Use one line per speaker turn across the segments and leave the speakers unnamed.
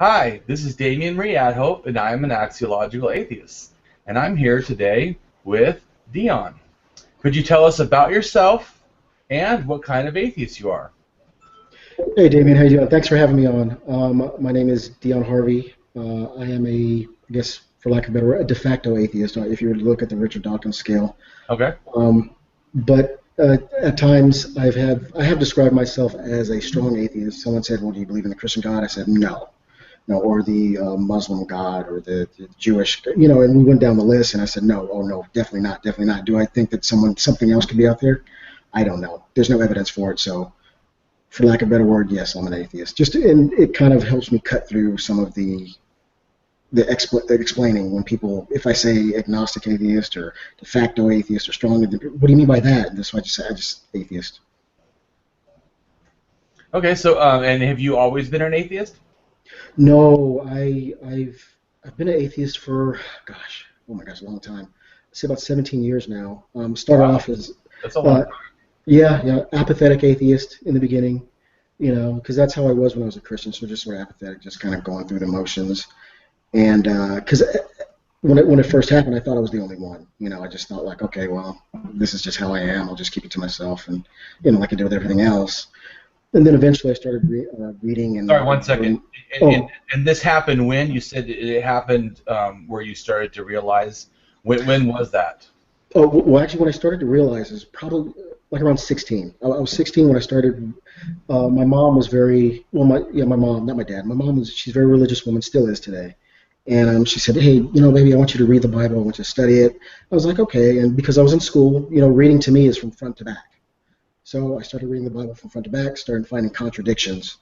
Hi, this is Damien AtHope, and I am an Axiological Atheist. And I'm here today with Dion. Could you tell us about yourself and what kind of atheist you are?
Hey Damien, how you doing? Thanks for having me on. My name is Dion Harvey. I am I guess, for lack of a better word, a de facto atheist, if you were to look at the Richard Dawkins scale.
Okay.
But at times I have described myself as a strong atheist. Someone said, "Well, do you believe in the Christian God?" I said, "No." No, or the Muslim God, or the Jewish, and we went down the list, and I said, no, oh no, definitely not. Do I think that something else could be out there? I don't know. There's no evidence for it, so for lack of a better word, yes, I'm an atheist. And it kind of helps me cut through some of the explaining when people, if I say agnostic atheist or de facto atheist or strong, what do you mean by that? And that's why I just atheist.
Okay, so and have you always been an atheist?
No, I've been an atheist for, oh my gosh, a long time. I'd say about 17 years now. Started
Wow,
off as
that's a long time.
yeah, apathetic atheist in the beginning, because that's how I was when I was a Christian, so just sort of apathetic, just kind of going through the motions. And because when it first happened, I thought I was the only one. I just thought like, okay, well, this is just how I am. I'll just keep it to myself, and like I do with everything else. And then eventually I started reading and.
Sorry, one second.
Oh.
And this happened when? You said it happened where you started to realize. When was that?
Oh, well, actually, when I started to realize is probably like around 16. I was 16 when I started. My mom was my mom, not my dad. My mom she's a very religious woman, still is today. And she said, hey, baby, I want you to read the Bible. I want you to study it. I was like, okay. And because I was in school, reading to me is from front to back. So I started reading the Bible from front to back, started finding contradictions.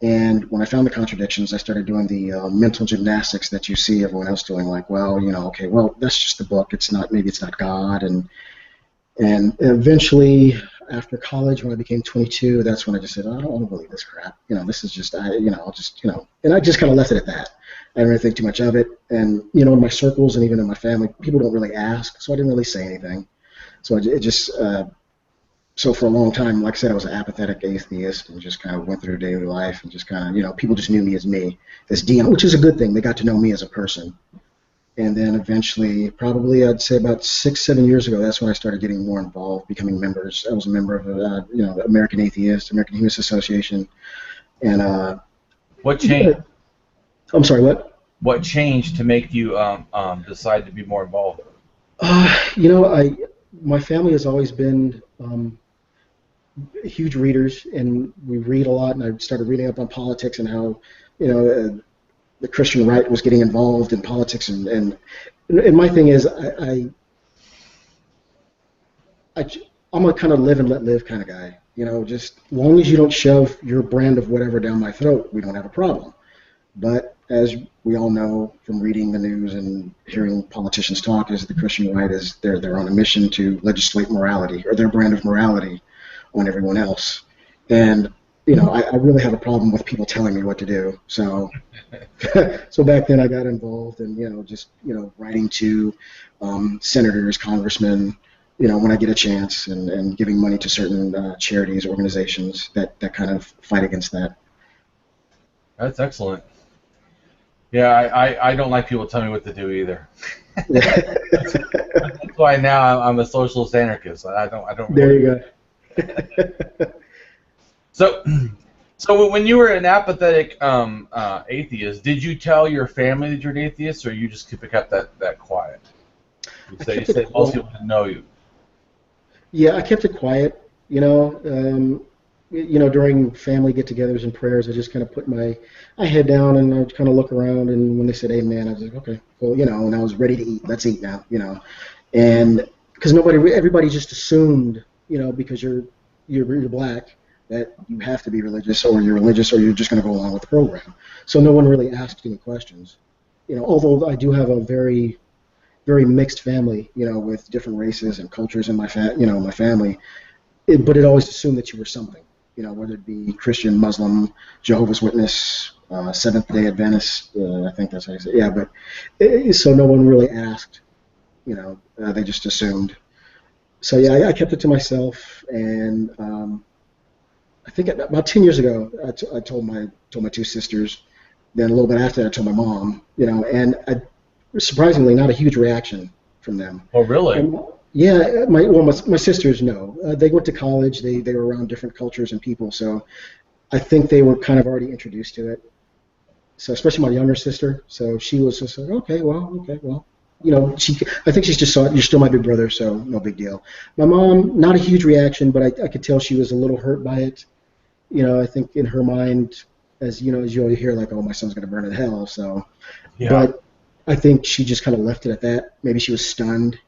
And when I found the contradictions, I started doing the mental gymnastics that you see everyone else doing, like, well, okay, well, that's just the book. Maybe it's not God. And eventually, after college, when I became 22, that's when I just said, I don't want to believe this crap. This is just, I'll just, and I just kind of left it at that. I didn't really think too much of it. And, in my circles and even in my family, people don't really ask, so I didn't really say anything. So So for a long time, like I said, I was an apathetic atheist and just kind of went through daily life and just kind of, people just knew me as Dion, which is a good thing. They got to know me as a person. And then eventually, probably I'd say about 6-7 years ago, that's when I started getting more involved, becoming members. I was a member of the American Atheist, American Humanist Association. And
What changed?
I'm sorry, what?
What changed to make you decide to be more involved?
My family has always been huge readers, and we read a lot, and I started reading up on politics and how, the Christian right was getting involved in politics, and my thing is, I'm a kind of live and let live kind of guy. Just as long as you don't shove your brand of whatever down my throat, we don't have a problem. But as we all know from reading the news and hearing politicians talk, is the Christian right is they're on a mission to legislate morality, or their brand of morality, on everyone else. And I really have a problem with people telling me what to do. So so back then I got involved in writing to senators, congressmen, when I get a chance, and giving money to certain charities, organizations that kind of fight against that.
That's excellent. Yeah, I don't like people telling me what to do either. That's why now I'm a socialist anarchist. I don't.
There
Really.
you go.
So when you were an apathetic atheist, did you tell your family that you're an atheist, or you just kept that quiet? You say most people didn't know you.
Yeah, I kept it quiet. During family get-togethers and prayers, I just kind of put my head down and I would kind of look around. And when they said "Amen," I was like, "Okay, well, and I was ready to eat. Let's eat now, And because everybody just assumed, because you're black, that you have to be religious, or you're religious, or you're just going to go along with the program. So no one really asked any questions. Although I do have a very, very mixed family, with different races and cultures in my family, but it always assumed that you were something, whether it be Christian, Muslim, Jehovah's Witness, Seventh-day Adventist, I think that's how you say it. Yeah, but so no one really asked, they just assumed. So yeah, I kept it to myself, and I think about 10 years ago, I told my two sisters, Then a little bit after that, I told my mom, and surprisingly, not a huge reaction from them.
Oh, really?
And, yeah, my sisters, no. They went to college. They were around different cultures and people, so I think they were kind of already introduced to it. So especially my younger sister, so she was just like, okay, well. I think she's just saw it. You're still my big brother, so no big deal. My mom, not a huge reaction, but I could tell she was a little hurt by it. I think in her mind, as you always hear, like, oh, my son's going to burn in hell. So,
Yeah.
But I think she just kind of left it at that. Maybe she was stunned,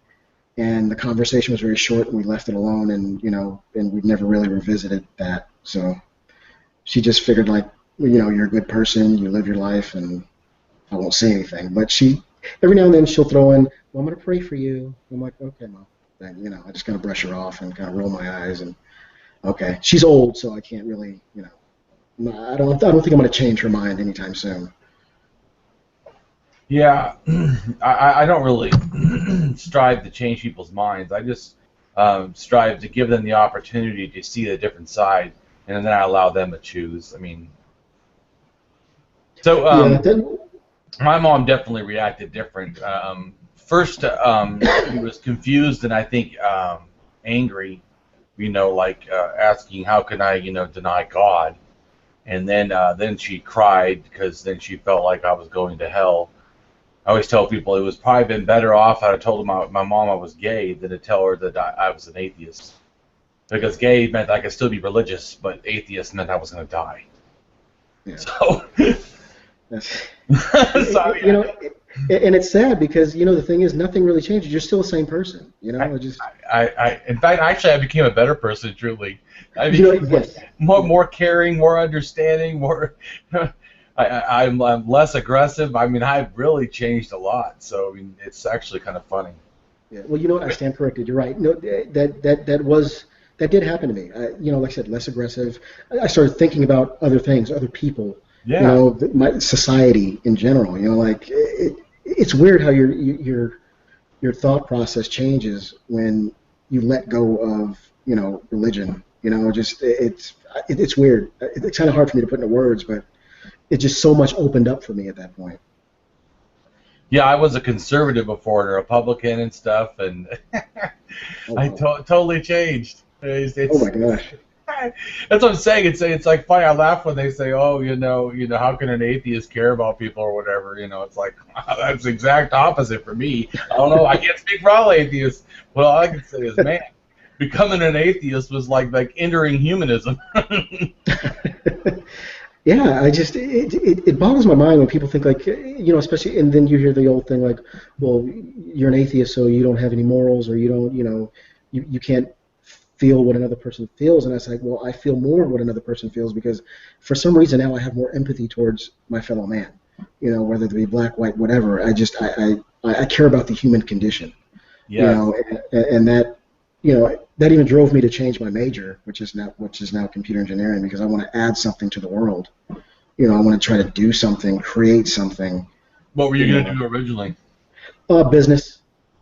and the conversation was very short, and we left it alone, and we've never really revisited that. So she just figured, like, you're a good person, you live your life, and I won't say anything. But every now and then she'll throw in, well, I'm going to pray for you. I'm like, okay, Mom. And, I just kind of brush her off and kind of roll my eyes, and okay. She's old, so I can't really, I don't think I'm going to change her mind anytime soon.
Yeah, I don't really strive to change people's minds. I just strive to give them the opportunity to see a different side, and then I allow them to choose. I mean, so my mom definitely reacted different. First, she was confused and I think angry, asking how can I, deny God, and then she cried because then she felt like I was going to hell. I always tell people it was probably been better off had I told my mom I was gay than to tell her that I was an atheist, because gay meant I could still be religious, but atheist meant I was going to die.
Yeah.
So.
So, and it's sad because the thing is, nothing really changes. You're still the same person. In
fact, actually, I became a better person. Truly, I became
yes.
more caring, more understanding, more. I'm less aggressive. I mean, I've really changed a lot. So I mean, it's actually kind of funny.
Yeah. Well, I stand corrected. You're right. No, that did happen to me. Like I said, less aggressive. I started thinking about other things, other people.
Yeah.
My society in general. It's weird how your thought process changes when you let go of religion. It's weird. It's kind of hard for me to put into words, but it just so much opened up for me at that point.
Yeah, I was a conservative before and a Republican and stuff, and I totally changed.
Oh my gosh.
That's what I'm saying. It's like funny. I laugh when they say, "Oh, how can an atheist care about people or whatever?" It's like that's the exact opposite for me. I don't know. I can't speak for all atheists. Well, all I can say is, man, becoming an atheist was like entering humanism.
Yeah, it boggles my mind when people think like, especially, and then you hear the old thing like, well, you're an atheist, so you don't have any morals, or you don't, you can't feel what another person feels. And I was like, well, I feel more what another person feels because for some reason now I have more empathy towards my fellow man, whether it be black, white, whatever. I care about the human condition.
Yeah.
And that, that even drove me to change my major, which is now computer engineering, because I want to add something to the world. I want to try to do something, create something.
What were you going to do originally?
Business.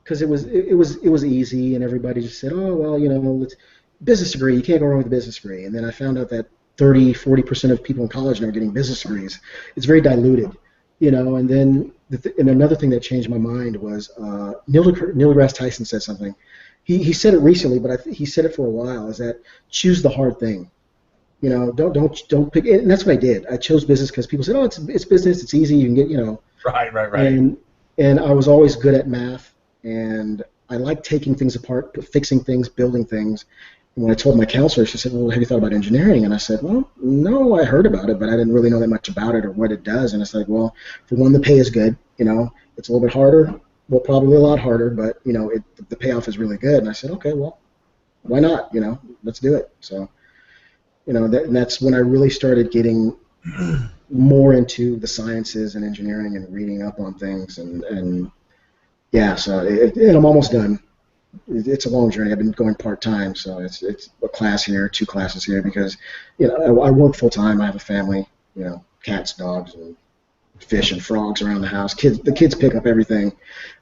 Because it was easy, and everybody just said, oh, well, let's business degree. You can't go wrong with a business degree. And then I found out that 30-40% of people in college now are getting business degrees. It's very diluted, And then and another thing that changed my mind was Neil deGrasse Tyson said something. He said it recently, but he said it for a while. Is that choose the hard thing. Don't pick. And that's what I did. I chose business because people said, oh, it's business. It's easy. You can get
Right.
And I was always good at math. And I like taking things apart, fixing things, building things. And when I told my counselor, she said, well, have you thought about engineering? And I said, well, no, I heard about it, but I didn't really know that much about it or what it does. And it's like, well, for one, the pay is good. It's a little bit harder, well, probably a lot harder, but, the payoff is really good. And I said, okay, well, why not? Let's do it. So, and that's when I really started getting more into the sciences and engineering and reading up on things and yeah, so and I'm almost done. It's a long journey. I've been going part-time, so it's a class here, 2 classes here, because I work full-time. I have a family, cats, dogs, and fish and frogs around the house. The kids pick up everything,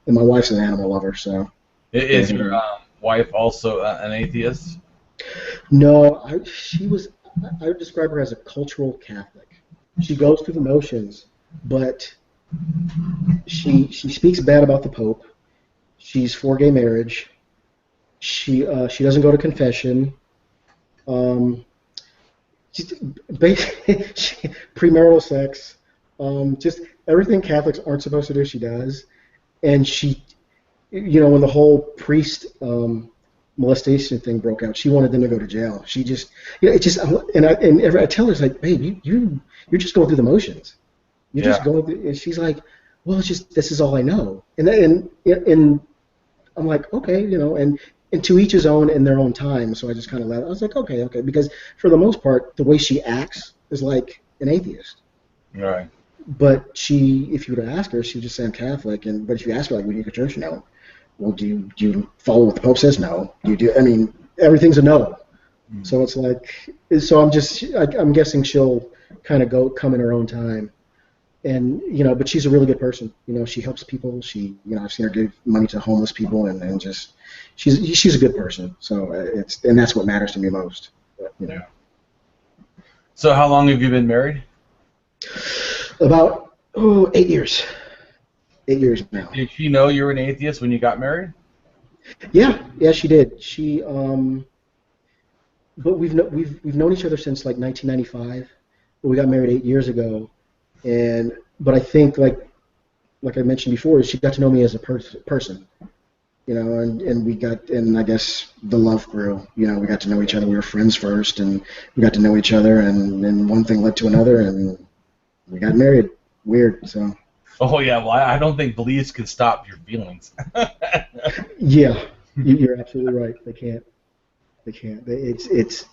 and my wife's an animal lover. So
is your wife also an atheist?
No, I would describe her as a cultural Catholic. She goes through the motions, but she speaks bad about the Pope. She's for gay marriage. She doesn't go to confession. She's basically premarital sex. Just everything Catholics aren't supposed to do, she does. And she, when the whole priest molestation thing broke out, she wanted them to go to jail. She just, it just, I tell her, it's like, babe, you're just going through the motions. You're just going through, and she's like, well, it's just, this is all I know. And I'm like, okay, and to each his own in their own time. So I just kind of let it. I was like, okay, because for the most part, the way she acts is like an atheist.
Right.
But she, if you were to ask her, she would just say I'm Catholic. But if you ask her, like, would you go to church? No. Well, do you follow what the Pope says? No. Everything's a no. Mm. So it's like, I'm guessing she'll kind of come in her own time. And, but she's a really good person. She helps people. She, I've seen her give money to homeless people, and just, she's a good person. So and that's what matters to me most. But,
Yeah. So how long have you been married?
About 8 years. 8 years now.
Did she know you were an atheist when you got married?
Yeah, she did. She, but we've known each other since like 1995. But we got married 8 years ago. But I think, like I mentioned before, she got to know me as a person, and I guess the love grew. We got to know each other. We were friends first, and we got to know each other, and then one thing led to another, and we got married. Weird, so.
Oh yeah, well I don't think beliefs can stop your feelings.
Yeah, you're absolutely right. They can't. It's.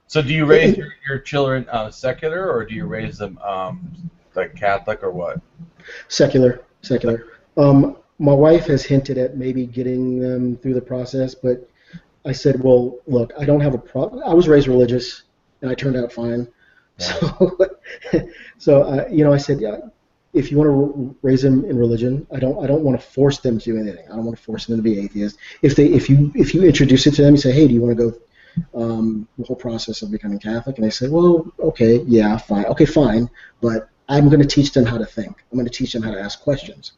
So do you raise your children secular, or do you raise them like Catholic, or what?
Secular. My wife has hinted at maybe getting them through the process, but I said, well, look, I don't have a problem. I was raised religious, and I turned out fine. Yeah. So I said, yeah, if you want to raise them in religion, I don't want to force them to do anything. I don't want to force them to be atheists. If you introduce it to them, you say, hey, do you want to go the whole process of becoming Catholic? And they say, well, okay, yeah, fine. Okay, fine, but I'm going to teach them how to think. I'm going to teach them how to ask questions.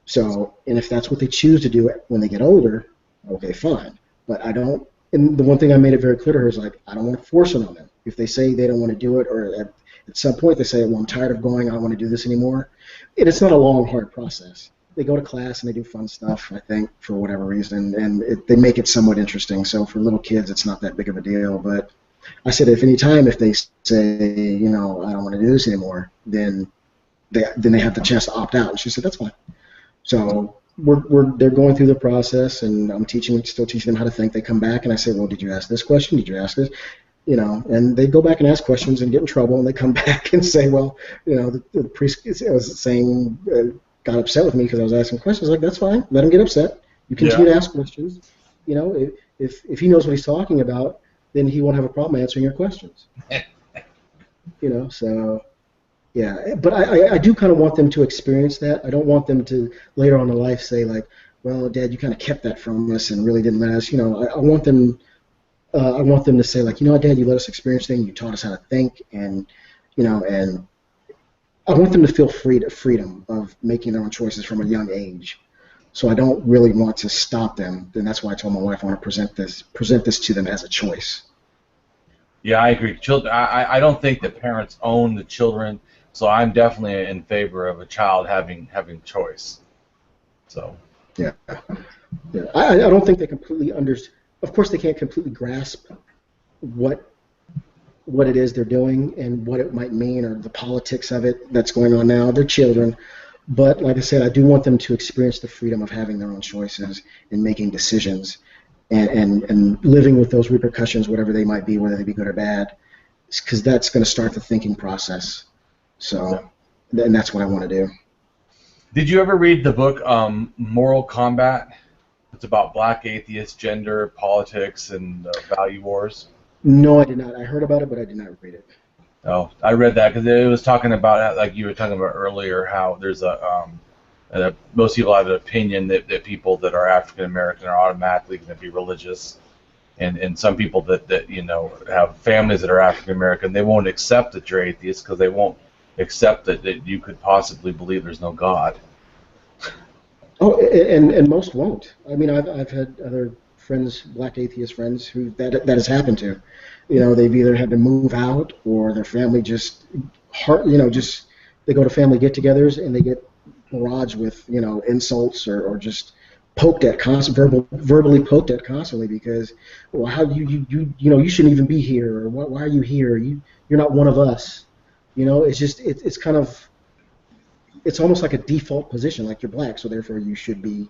So, and if that's what they choose to do when they get older, okay, fine. But I don't, and the one thing I made it very clear to her is, like, I don't want to force it on them. If they say they don't want to do it, or at some point they say, well, I'm tired of going, I don't want to do this anymore, and it's not a long, hard process. They go to class and they do fun stuff, I think, for whatever reason, and they make it somewhat interesting. So for little kids, it's not that big of a deal. But I said, if they say, I don't want to do this anymore, then they have the chance to opt out. And she said, that's fine. So they're going through the process, and I'm still teaching them how to think. They come back, and I say, well, did you ask this question? Did you ask this? And they go back and ask questions and get in trouble, and they come back and say, well, the priest was saying, got upset with me because I was asking questions. Like, that's fine. Let him get upset. You continue to ask questions. If he knows what he's talking about, then he won't have a problem answering your questions. So, yeah. But I do kind of want them to experience that. I don't want them to later on in life say, like, well, Dad, you kind of kept that from us and really didn't let us. I want them. I want them to say, like, Dad, you let us experience things. You taught us how to think, and and I want them to feel freedom of making their own choices from a young age. So I don't really want to stop them. And that's why I told my wife I want to present this to them as a choice.
Yeah, I agree. I don't think that parents own the children, so I'm definitely in favor of a child having choice. So.
Yeah. I don't think they completely understand. Of course, they can't completely grasp what it is they're doing and what it might mean, or the politics of it that's going on now. They're children. But like I said, I do want them to experience the freedom of having their own choices and making decisions and living with those repercussions, whatever they might be, whether they be good or bad, because that's going to start the thinking process. So, and that's what I want to do.
Did you ever read the book Moral Combat? It's about black atheists, gender, politics, and value wars.
No, I did not. I heard about it, but I did not read it.
Oh, I read that because it was talking about, like you were talking about earlier, how there's most people have an opinion that people that are African American are automatically going to be religious, and some people that have families that are African American, they won't accept that you're atheist because they won't accept that you could possibly believe there's no God.
Oh, and most won't. I mean, I've had other friends, black atheist friends, who that has happened to. You know, they've either had to move out or their family just just they go to family get-togethers and they get barraged with insults or just poked at verbally poked at constantly because, well, how you shouldn't even be here, or why are you here? You're not one of us. It's kind of, it's almost like a default position, like you're black, so therefore you should be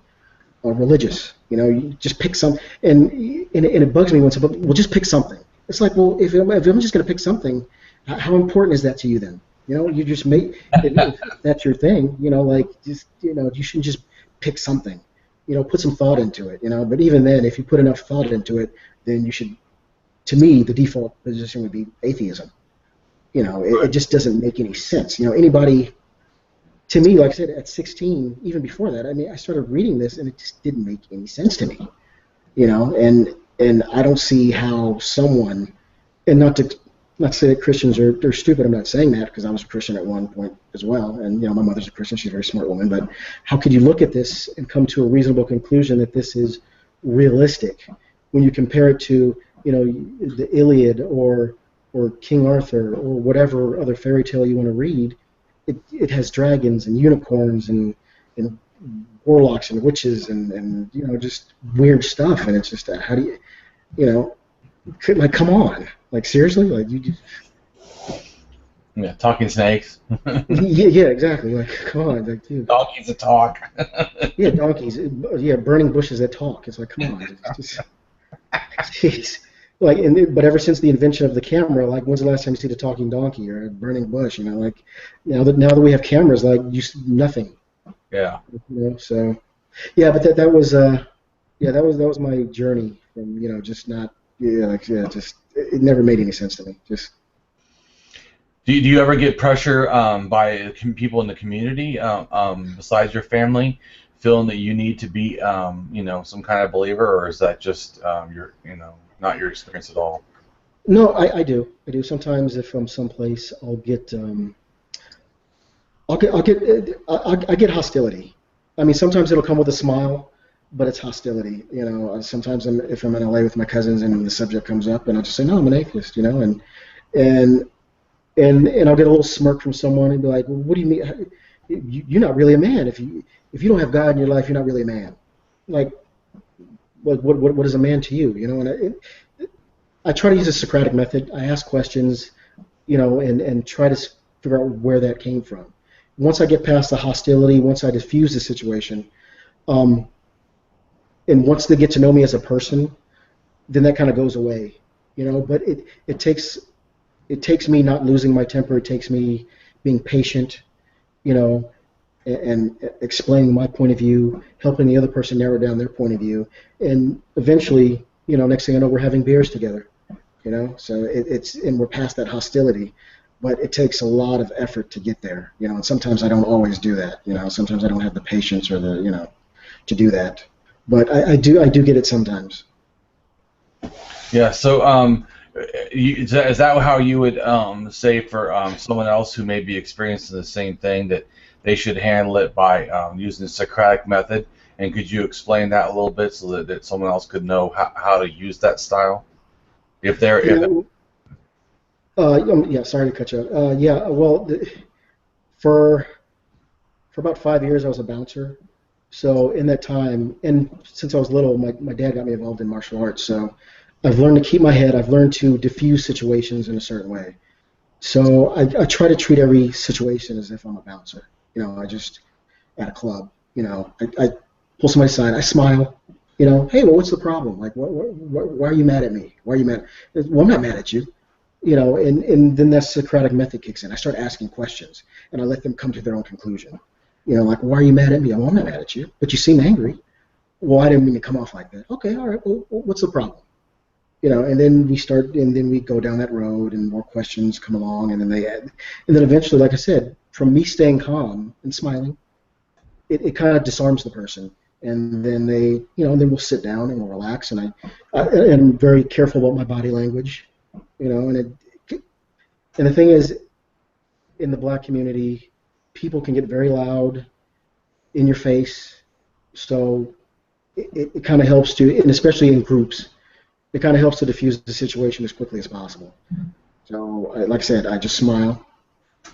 religious. You just pick some, and it bugs me when somebody, well, just pick something. It's like, well, if I'm just going to pick something, how important is that to you then? You just make, if that's your thing, you shouldn't just pick something. Put some thought into it, But even then, if you put enough thought into it, then you should, to me, the default position would be atheism. It just doesn't make any sense. Anybody, to me, like I said, at 16, even before that, I mean, I started reading this, and it just didn't make any sense to me. And I don't see how someone, and not to say that Christians are stupid. I'm not saying that because I was a Christian at one point as well, and my mother's a Christian. She's a very smart woman. But how could you look at this and come to a reasonable conclusion that this is realistic when you compare it to the Iliad or King Arthur or whatever other fairy tale you want to read? It has dragons and unicorns and warlocks and witches and just weird stuff, and it's just how do you like, come on, like, seriously, like, you just...
Yeah, talking snakes.
yeah, exactly, like, come on, like, dude.
Donkeys that talk.
Yeah, donkeys, yeah, burning bushes that talk. It's like, come on, jeez. Like, but ever since the invention of the camera, like, when's the last time you see a talking donkey or a burning bush? Like, now that we have cameras, like, nothing.
Yeah.
So, yeah, but that was that was my journey from just not just it never made any sense to me. Just.
Do you ever get pressure by people in the community besides your family, feeling that you need to be some kind of believer, or is that just not your experience at all?
No, I do. Sometimes if I'm someplace, I get hostility. I mean, sometimes it'll come with a smile, but it's hostility. Sometimes if I'm in LA with my cousins and the subject comes up, and I'll just say, no, I'm an atheist. And I'll get a little smirk from someone and be like, well, what do you mean? You're not really a man. If you don't have God in your life, you're not really a man. Like, what is a man to you? And I try to use a Socratic method. I ask questions, and try to figure out where that came from. Once I get past the hostility, once I diffuse the situation, and once they get to know me as a person, then that kind of goes away, But it takes me not losing my temper. It takes me being patient, and explaining my point of view, helping the other person narrow down their point of view, and eventually, next thing I know, we're having beers together, So and we're past that hostility, but it takes a lot of effort to get there, And sometimes I don't always do that, Sometimes I don't have the patience or the, to do that. But I do get it sometimes.
Yeah. So, is that how you would say for someone else who may be experiencing the same thing, that they should handle it by using the Socratic method? And could you explain that a little bit so that someone else could know how to use that style? If they're
yeah, sorry to cut you off. Yeah, well, for about 5 years I was a bouncer. So in that time, and since I was little, my dad got me involved in martial arts. So I've learned to keep my head. I've learned to diffuse situations in a certain way. So I try to treat every situation as if I'm a bouncer. I just, at a club, I pull somebody aside, I smile, hey, well, what's the problem? Like, why are you mad at me? Why are you mad? Well, I'm not mad at you. And then that Socratic method kicks in. I start asking questions, and I let them come to their own conclusion. Like, why are you mad at me? Well, I'm not mad at you, but you seem angry. Well, I didn't mean to come off like that. Okay, all right, well, what's the problem? And then we go down that road, and more questions come along, and then eventually, like I said, from me staying calm and smiling, it kind of disarms the person, and then then we'll sit down and we'll relax, and I'm very careful about my body language, and the thing is, in the black community, people can get very loud, in your face, so it kind of helps to, and especially in groups, it kind of helps to diffuse the situation as quickly as possible. So, like I said, I just smile.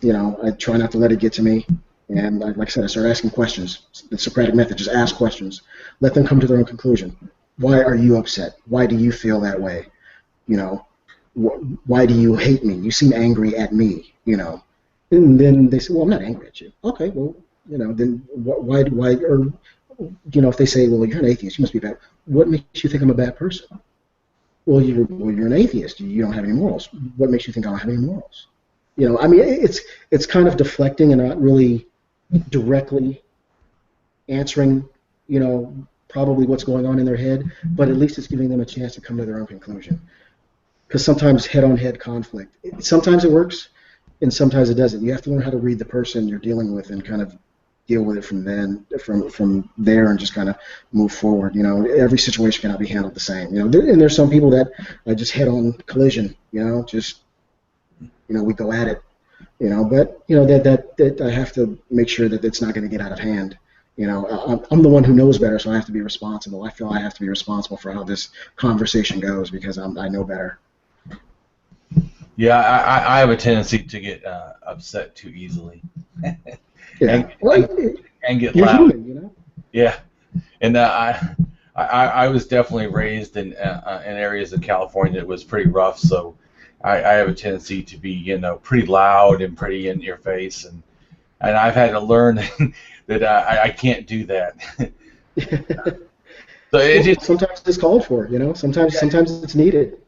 I try not to let it get to me. And like I said, I start asking questions. The Socratic method, just ask questions. Let them come to their own conclusion. Why are you upset? Why do you feel that way? Why do you hate me? You seem angry at me, And then they say, well, I'm not angry at you. Okay, well, then why, or, if they say, well, you're an atheist, you must be bad. What makes you think I'm a bad person? Well, you're an atheist. You don't have any morals. What makes you think I don't have any morals? I mean, it's kind of deflecting and not really directly answering, probably what's going on in their head, but at least it's giving them a chance to come to their own conclusion. Because sometimes head-on-head conflict, sometimes it works, and sometimes it doesn't. You have to learn how to read the person you're dealing with and kind of deal with it from there, and just kind of move forward. Every situation cannot be handled the same. And there's some people that are just head-on collision. We go at it. But that I have to make sure that it's not going to get out of hand. I'm the one who knows better, so I have to be responsible. I feel I have to be responsible for how this conversation goes because I know better.
Yeah, I have a tendency to get upset too easily.
Yeah.
and get
you're
loud.
Human,
Yeah, and I was definitely raised in areas of California that was pretty rough, so I have a tendency to be pretty loud and pretty in your face, and I've had to learn that I can't do that. So
sometimes it's called for, Sometimes it's needed.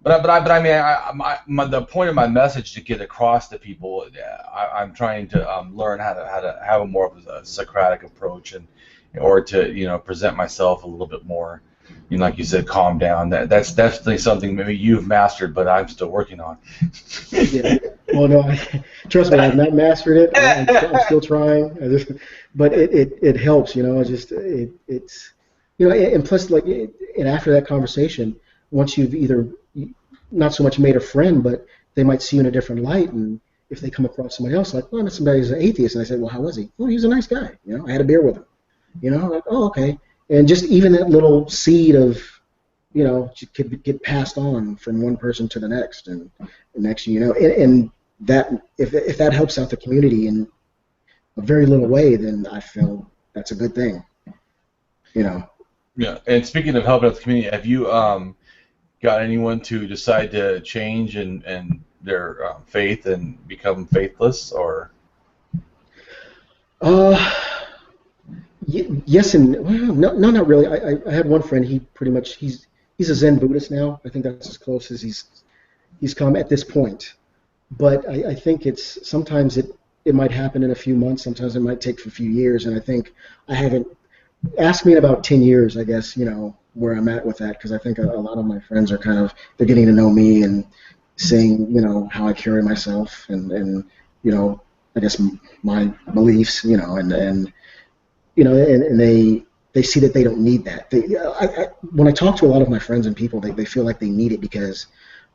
But I mean, the point of my message to get across to people, I'm trying to learn how to have a more of a Socratic approach, or to present myself a little bit more, like you said, calm down. That's definitely something maybe you've mastered, but I'm still working on.
Yeah. Well, no, trust me, I've not mastered it. I'm still trying, but it helps, it's and plus, and after that conversation, once you've either not so much made a friend, but they might see you in a different light, and if they come across somebody else, like, well, I met somebody who's an atheist, and I said, well, how was he? Oh, he was a nice guy. I had a beer with him. Like, oh, okay. And just even that little seed of, could get passed on from one person to the next, and the next, and that if that helps out the community in a very little way, then I feel that's a good thing.
Yeah. And speaking of helping out the community, have you got anyone to decide to change and their faith and become faithless, or?
Yes and well, no, not really. I had one friend. He pretty much he's a Zen Buddhist now. I think that's as close as he's come at this point. But I think it's sometimes it might happen in a few months. Sometimes it might take a few years. And I think I haven't asked me in about 10 years. I guess where I'm at with that, because I think a lot of my friends are they're getting to know me and seeing how I carry myself and I guess my beliefs and they see that they don't need that. When I talk to a lot of my friends and people, they feel like they need it because,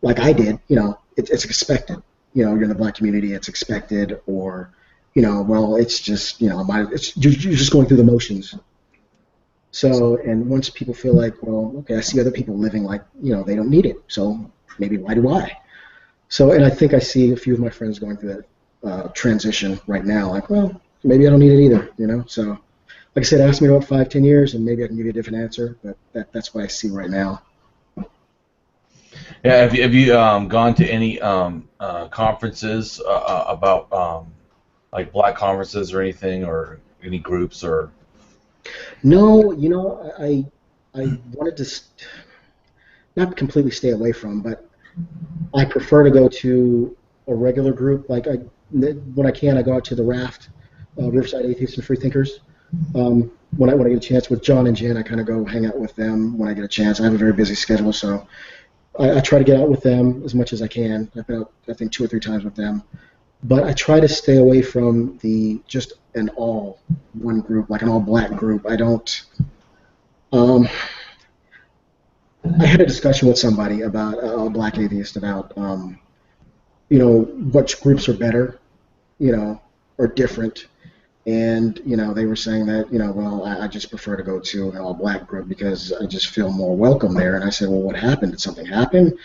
like I did, it's expected. You're in the black community, it's expected, or well, it's just you're just going through the motions. So, and once people feel like, well, okay, I see other people living like they don't need it, so maybe why do I? So, and I think I see a few of my friends going through that transition right now. Like, well, maybe I don't need it either. So. Like I said, ask me about 5-10 years, and maybe I can give you a different answer. But that's what I see right now.
Yeah, have you gone to any conferences about like black conferences or anything, or any groups or?
No, I wanted to not completely stay away from, but I prefer to go to a regular group. Like when I can, I go out to the Raft, Riverside Atheists and Freethinkers. When I get a chance with John and Jen, I kind of go hang out with them when I get a chance. I have a very busy schedule, so I try to get out with them as much as I can. I've been out, I think, 2 or 3 times with them. But I try to stay away from just an all one group, like an all black group. I don't. I had a discussion with somebody about a black atheist about which groups are better, or different. And, they were saying that, well, I just prefer to go to an all-black group because I just feel more welcome there. And I said, well, what happened? Did something happen?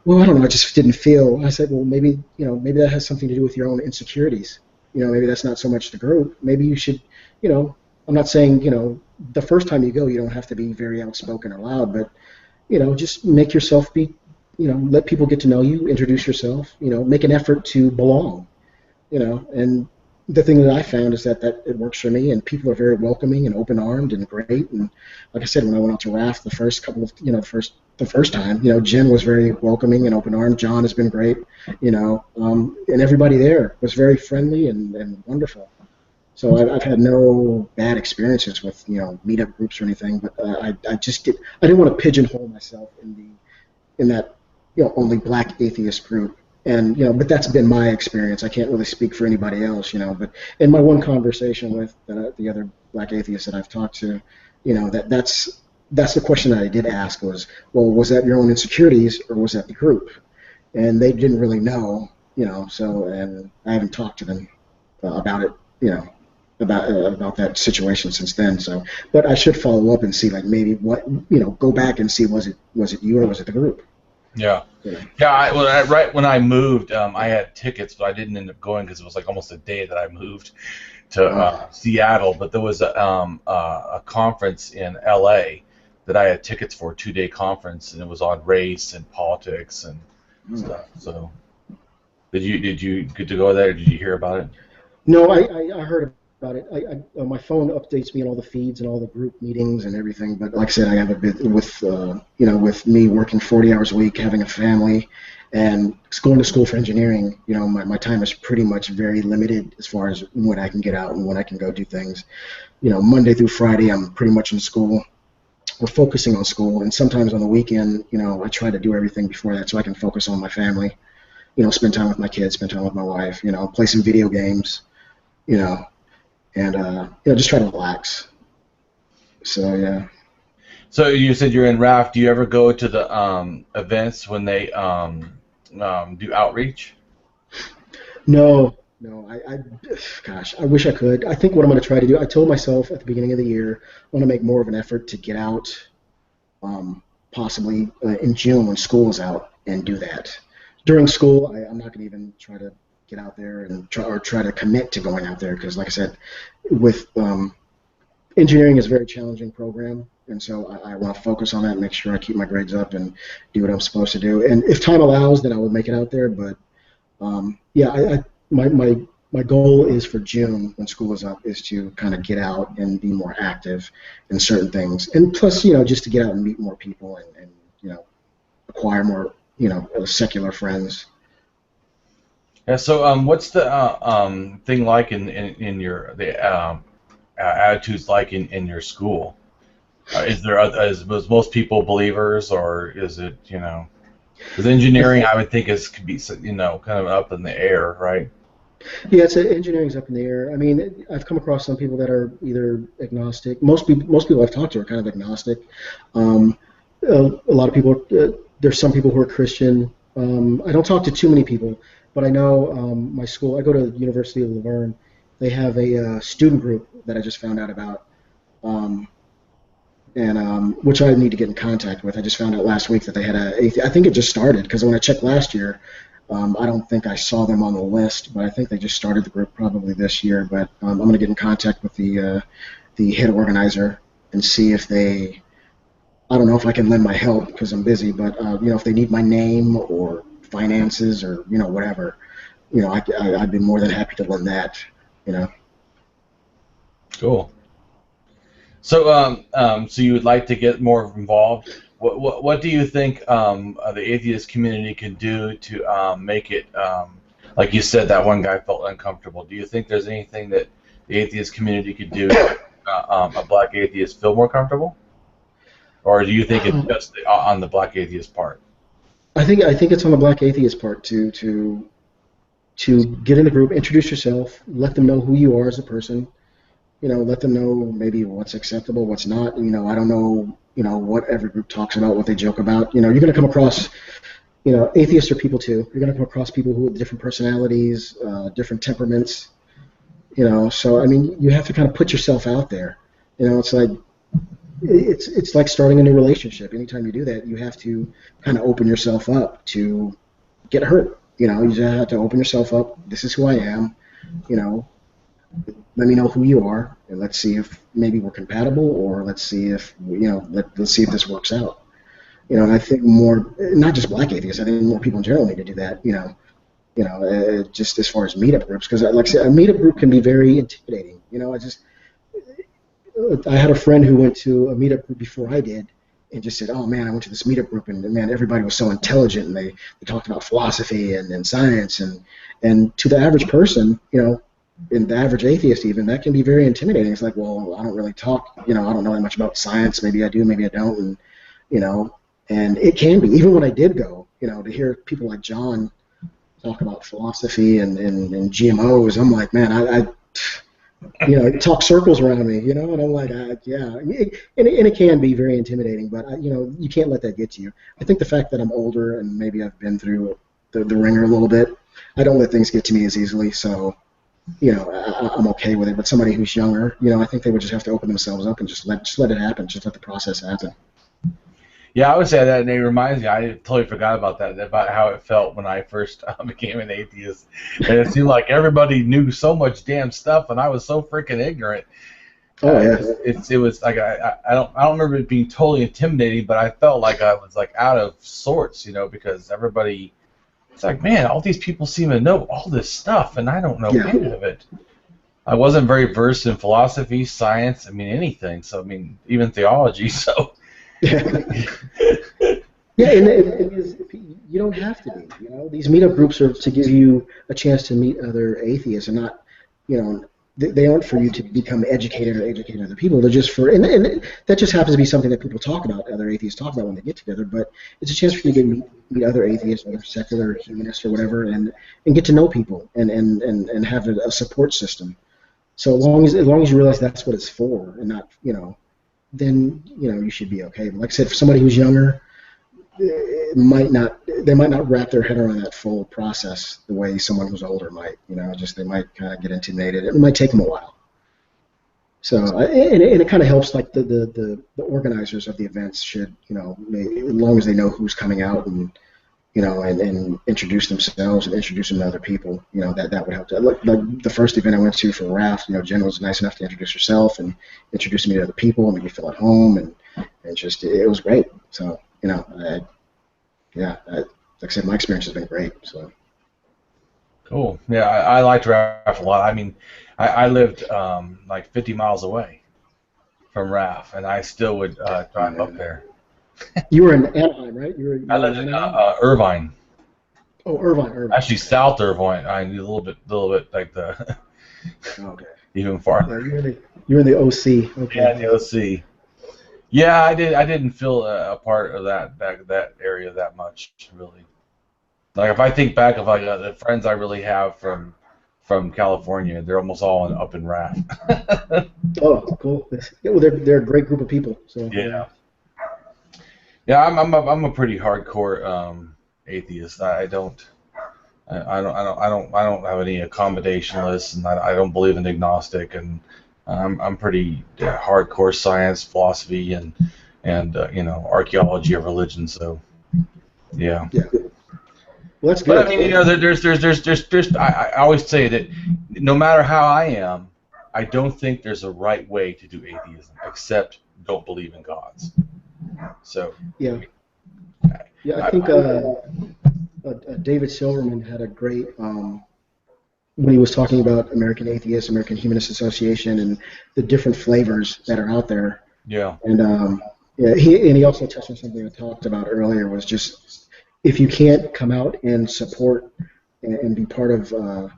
Well, I don't know. I just didn't feel. I said, well, maybe that has something to do with your own insecurities. Maybe that's not so much the group. Maybe you should, I'm not saying, the first time you go, you don't have to be very outspoken or loud, but, just make yourself be, let people get to know you, introduce yourself, make an effort to belong, and the thing that I found is that it works for me, and people are very welcoming and open-armed and great. And like I said, when I went out to RAF the first couple of, the first time, Jen was very welcoming and open-armed. John has been great, and everybody there was very friendly and wonderful. So I've had no bad experiences with, meetup groups or anything, but I didn't want to pigeonhole myself in that, only black atheist group. And, but that's been my experience. I can't really speak for anybody else, but in my one conversation with the other black atheists that I've talked to, that's the question that I did ask was, well, was that your own insecurities or was that the group? And they didn't really know, so, and I haven't talked to them about it, about that situation since then. So, but I should follow up and see, like, maybe what, go back and see, was it you or was it the group?
Yeah. Right when I moved, I had tickets, but I didn't end up going because it was like almost a day that I moved to Seattle. But there was a conference in L.A. that I had tickets for, a 2-day conference, and it was on race and politics and stuff. So, did you get to go there? Did you hear about it?
No, I heard about it. My phone updates me on all the feeds and all the group meetings and everything. But like I said, I have a bit with with me working 40 hours a week, having a family, and going to school for engineering. My time is pretty much very limited as far as when I can get out and when I can go do things. Monday through Friday, I'm pretty much in school. We're focusing on school, and sometimes on the weekend, I try to do everything before that so I can focus on my family. Spend time with my kids, spend time with my wife. Play some video games. And just try to relax. So yeah.
So you said you're in RAF. Do you ever go to the events when they do outreach?
No. Gosh, I wish I could. I think what I'm going to try to do, I told myself at the beginning of the year, I want to make more of an effort to get out, possibly in June when school is out, and do that. During school, I'm not going to even try to get out there and try to commit to going out there, because like I said, with engineering is a very challenging program, and so I want to focus on that and make sure I keep my grades up and do what I'm supposed to do. And if time allows, then I will make it out there. But my goal is for June when school is up is to kind of get out and be more active in certain things, and plus just to get out and meet more people and acquire more secular friends.
Yeah. So, what's the thing like in your attitudes like in your school? Is most people believers, or is it Because engineering, I would think could be kind of up in the air, right?
Yeah, engineering's up in the air. I mean, I've come across some people that are either agnostic. Most people I've talked to are kind of agnostic. A lot of people. There's some people who are Christian. I don't talk to too many people. But I know my school, I go to the University of Laverne, they have a student group that I just found out about, which I need to get in contact with. I just found out last week that they had I think it just started, because when I checked last year, I don't think I saw them on the list, but I think they just started the group probably this year. But I'm going to get in contact with the head organizer and see if they, I don't know if I can lend my help because I'm busy, but if they need my name or finances or whatever, I'd be more than happy to lend that.
Cool. So so you would like to get more involved. What do you think the atheist community can do to make it, like you said, that one guy felt uncomfortable? Do you think there's anything that the atheist community could do to make a black atheist feel more comfortable, or do you think it's just on the black atheist part?
I think it's on the black atheist part to get in the group, introduce yourself, let them know who you are as a person. Let them know maybe what's acceptable, what's not. I don't know, what every group talks about, what they joke about. You're going to come across, atheists are people too. You're going to come across people who have different personalities, different temperaments. So I mean, you have to kind of put yourself out there. It's like starting a new relationship. Anytime you do that, you have to kind of open yourself up to get hurt. You just have to open yourself up. This is who I am. Let me know who you are, and let's see if maybe we're compatible, or let's see if let's see if this works out. And I think more, not just black atheists, I think more people in general need to do that. Just as far as meetup groups, because like I said, a meetup group can be very intimidating. I had a friend who went to a meetup group before I did, and just said, "Oh man, I went to this meetup group, and man, everybody was so intelligent, and they talked about philosophy and science, and to the average person, and the average atheist even, that can be very intimidating. It's like, well, I don't really talk, I don't know that much about science. Maybe I do, maybe I don't, and it can be. Even when I did go, to hear people like John talk about philosophy and GMOs, I'm like, man, it talks circles around me, and I'm like, yeah, and it can be very intimidating, but you can't let that get to you. I think the fact that I'm older and maybe I've been through the ringer a little bit, I don't let things get to me as easily, so I'm okay with it. But somebody who's younger, I think they would just have to open themselves up and just let it happen, just let the process happen.
Yeah, I would say that, and it reminds me, I totally forgot about that, about how it felt when I first became an atheist. And it seemed like everybody knew so much damn stuff, and I was so freaking ignorant.
Oh yeah.
It was like I don't remember it being totally intimidating, but I felt like I was like out of sorts, because everybody, it's like, man, all these people seem to know all this stuff, and I don't know any of it. I wasn't very versed in philosophy, science, anything. So even theology. So.
Yeah, and you don't have to be. These meetup groups are to give you a chance to meet other atheists, and not, they aren't for you to become educated or educate other people. They're just for, and that just happens to be something that people talk about, other atheists talk about when they get together. But it's a chance for you to meet other atheists, other secular humanists or whatever, and get to know people and have a support system. So as long as you realize that's what it's for, and not, then you should be okay. But like I said, for somebody who's younger, they might not wrap their head around that full process the way someone who's older might. They might kind of get intimidated. It might take them a while. So and it kind of helps, like the organizers of the events should, as long as they know who's coming out and and introduce themselves and introduce them to other people, that would help. Like the first event I went to for RAF, Jen was nice enough to introduce herself and introduce me to other people and make me feel at home, and just, it was great. So, like I said, my experience has been great. So.
Cool. Yeah, I liked RAF a lot. I lived like 50 miles away from RAF, and I still would drive up there.
You were in Anaheim, right?
I lived in Irvine.
Oh, Irvine.
Actually, South Irvine. I need a little bit like the.
Okay.
Even farther.
Yeah, you're in the OC. Okay.
Yeah, the OC. Yeah, I didn't feel a part of that area that much, really. Like, if I think back of the friends I really have from California, they're almost all up in RAF.
Oh, cool. Yeah, well, they're a great group of people. So.
Yeah. Yeah, I'm a pretty hardcore atheist. I don't have any accommodationalists, and I don't believe in agnostic, and I'm pretty hardcore science, philosophy, and archaeology of religion. So, yeah.
Yeah. Well, that's good.
But there's I always say that no matter how I am, I don't think there's a right way to do atheism, except don't believe in gods. So.
Yeah. I think David Silverman had a great when he was talking about American Atheists, American Humanist Association, and the different flavors that are out there.
Yeah.
And he also touched on something I talked about earlier, was just, if you can't come out and support and be part of a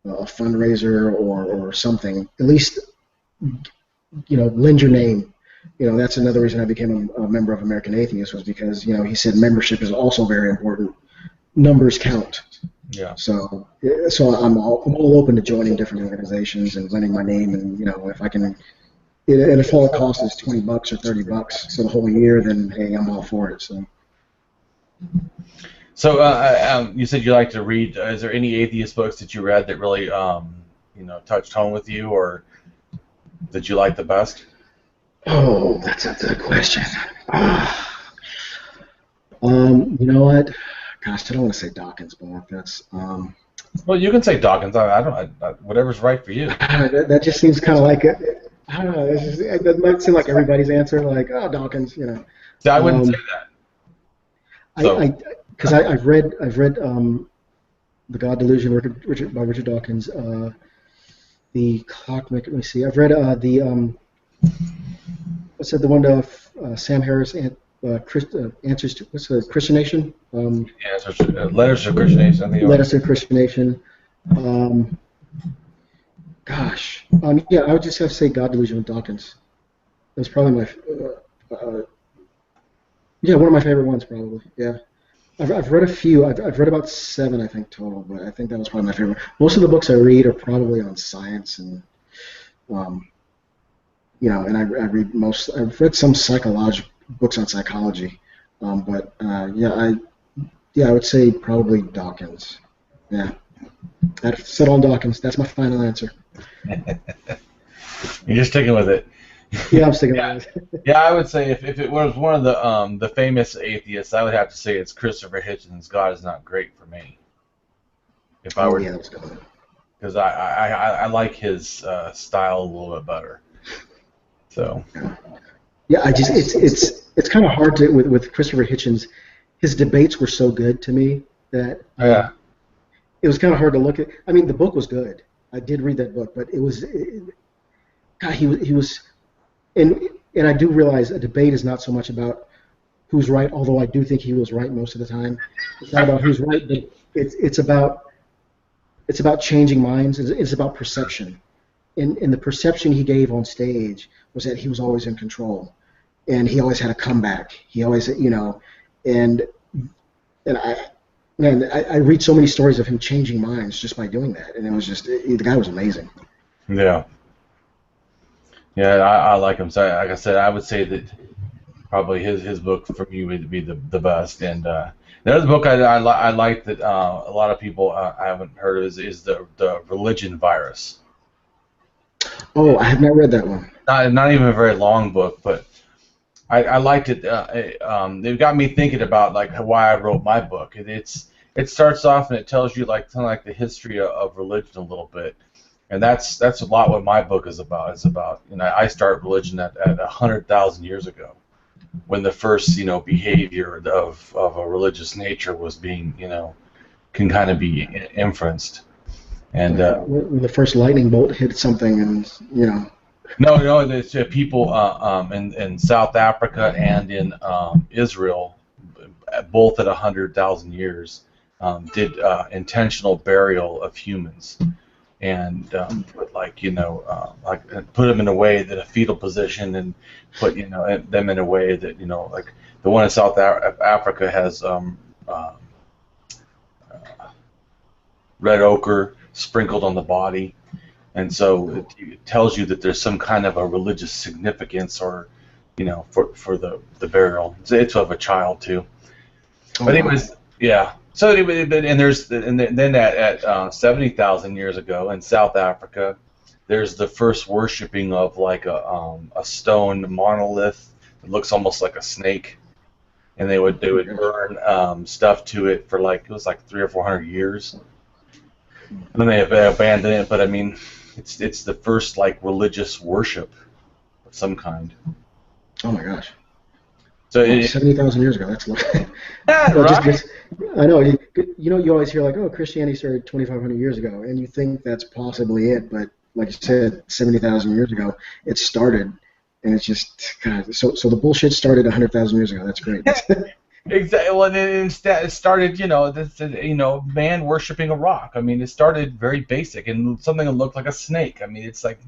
fundraiser or something, at least lend your name. That's another reason I became a member of American Atheist, was because he said membership is also very important. Numbers count.
Yeah.
So I'm all open to joining different organizations and lending my name, and if I can, and if all it costs is $20 or $30 for the whole year, then hey, I'm all for it. So.
So you said you like to read. Is there any atheist books that you read that really touched home with you, or that you like the best?
Oh, that's a good question. You know what? Gosh, I don't want to say Dawkins, but that's
Well, you can say Dawkins. Whatever's right for you.
that just seems kind of like I don't know. That might seem like everybody's answer, like Dawkins, you know.
See, I wouldn't say that. So.
Because I've read The God Delusion, by Richard Dawkins. The Clockmaker. Let me see. I've read what's the one to Sam Harris and answers to what's the Christianation?
Letters to Christianation.
Letters to Christianation. Gosh. Yeah, I would just have to say God Delusion with Dawkins. That's probably my one of my favorite ones, probably. Yeah. I've read a few. I've read about 7, I think, total, but I think that was probably my favorite. Most of the books I read are probably on science, and and I read most. I've read some books on psychology, but I would say probably Dawkins. Yeah, I'd settle on Dawkins. That's my final answer.
You're sticking with it.
Yeah, I'm sticking with it.
Yeah, I would say if it was one of the famous atheists, I would have to say it's Christopher Hitchens' God Is Not Great for Me. If I were,
yeah, that's good.
Because I like his style a little bit better. So.
Yeah, it's kind of hard to with Christopher Hitchens. His debates were so good to me that it was kind of hard to look at. I mean, the book was good. I did read that book, but he was. And I do realize a debate is not so much about who's right, although I do think he was right most of the time. It's not about who's right, but it's about changing minds. It's about perception. And the perception he gave on stage was that he was always in control, and he always had a comeback. He always, and I read so many stories of him changing minds just by doing that, and it was just the guy was amazing.
Yeah. Yeah, I like him. So, like I said, I would say that probably his book for me would be the best. And the other book I like that a lot of people I haven't heard of is the Religion Virus.
Oh, I have not read that one.
Not even a very long book, but I liked it. It got me thinking about like why I wrote my book. It starts off and it tells you like kind of like the history of religion a little bit. And that's a lot what my book is about. It's about, I started religion at 100,000 years ago, when the first, behavior of a religious nature was being, can kind of be inferenced. And
when the first lightning bolt hit something, and
No, it's people in South Africa and in Israel, both at 100,000 years, did intentional burial of humans. And put put them in a way that a fetal position, and put them in a way that like the one in South Africa has red ochre sprinkled on the body, and so it tells you that there's some kind of a religious significance, or for the burial. It's of a child too. But anyways, yeah. So anyway, and then at 70,000 years ago in South Africa, there's the first worshiping of like a stone monolith that looks almost like a snake, and they would burn stuff to it for it was like 300 or 400 years, and then they abandoned it. But I mean, it's the first like religious worship of some kind.
Oh my gosh.
So
70,000 years ago. That's
right.
I know. You always hear like, oh, Christianity started 2,500 years ago, and you think that's possibly it, but like you said, 70,000 years ago, it started, and it's just God. So the bullshit started 100,000 years ago. That's great.
Exactly. Well, it started, man worshiping a rock. I mean, it started very basic and something that looked like a snake. I mean, it's like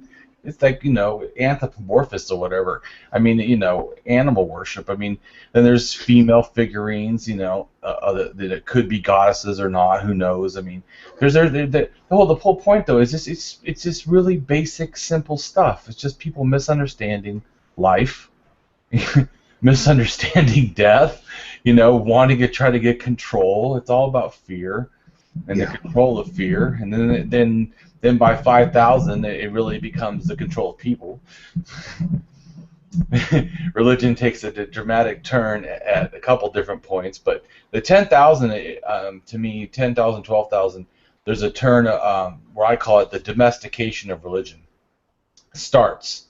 anthropomorphist or whatever. I mean, animal worship. I mean, then there's female figurines, that it could be goddesses or not. Who knows? I mean, the whole point though is it's just really basic, simple stuff. It's just people misunderstanding life, misunderstanding death, wanting to try to get control. It's all about fear and the control of fear, and then by 5,000, it really becomes the control of people. Religion takes a dramatic turn at a couple different points, but the 10,000, to me, 10,000, 12,000, there's a turn where I call it the domestication of religion starts,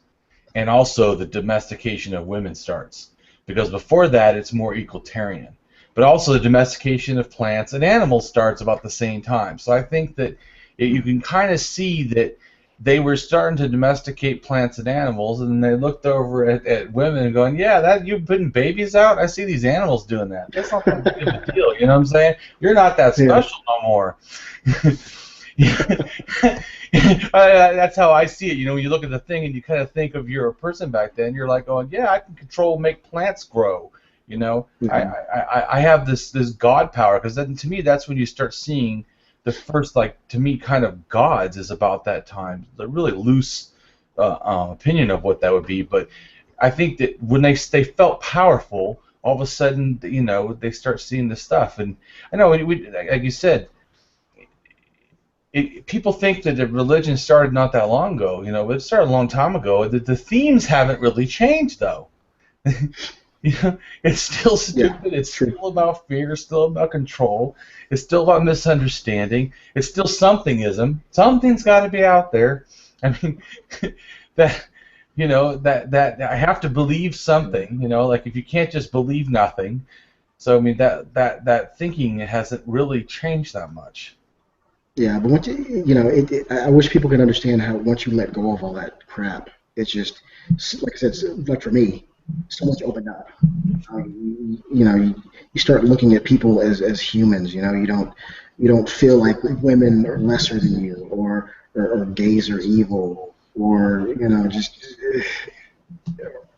and also the domestication of women starts, because before that it's more egalitarian. But also the domestication of plants and animals starts about the same time. So I think that you can kind of see that they were starting to domesticate plants and animals, and they looked over at women and going, yeah, that you putting babies out? I see these animals doing that. That's not that big of a deal, you know what I'm saying? You're not that special no more. That's how I see it. When you look at the thing and you kind of think of you're a person back then, you're like going, yeah, I can make plants grow. I have this God power, because to me that's when you start seeing the first, to me, kind of gods is about that time. The really loose opinion of what that would be, but I think that when they felt powerful, all of a sudden, they start seeing this stuff. And I know, like you said, people think that the religion started not that long ago. It started a long time ago. The themes haven't really changed, though. It's still stupid. It's still about fear. Still about control. It's still about misunderstanding. It's still somethingism. Something's got to be out there. I mean, that I have to believe something. Like if you can't just believe nothing. So I mean that thinking hasn't really changed that much.
Yeah, but once I wish people could understand how once you let go of all that crap, it's just like I said, like for me. So much opened up. You start looking at people as humans. You don't feel like women are lesser than you, or gays are evil, or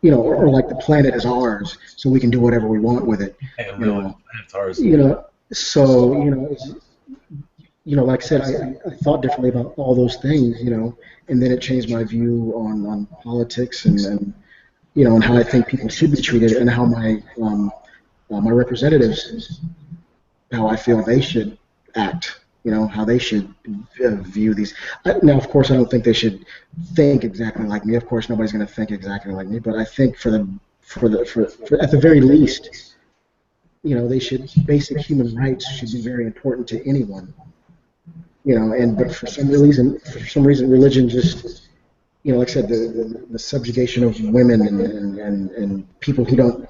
or like the planet is ours, so we can do whatever we want with it.
It's ours.
So like I said, I thought differently about all those things. And then it changed my view on politics and and how I think people should be treated, and how my representatives, how I feel they should act, how they should view these. Now, of course, I don't think they should think exactly like me. Of course, nobody's going to think exactly like me. But I think for at the very least, basic human rights should be very important to anyone. But for some reason, religion just. Like I said, the subjugation of women and people who don't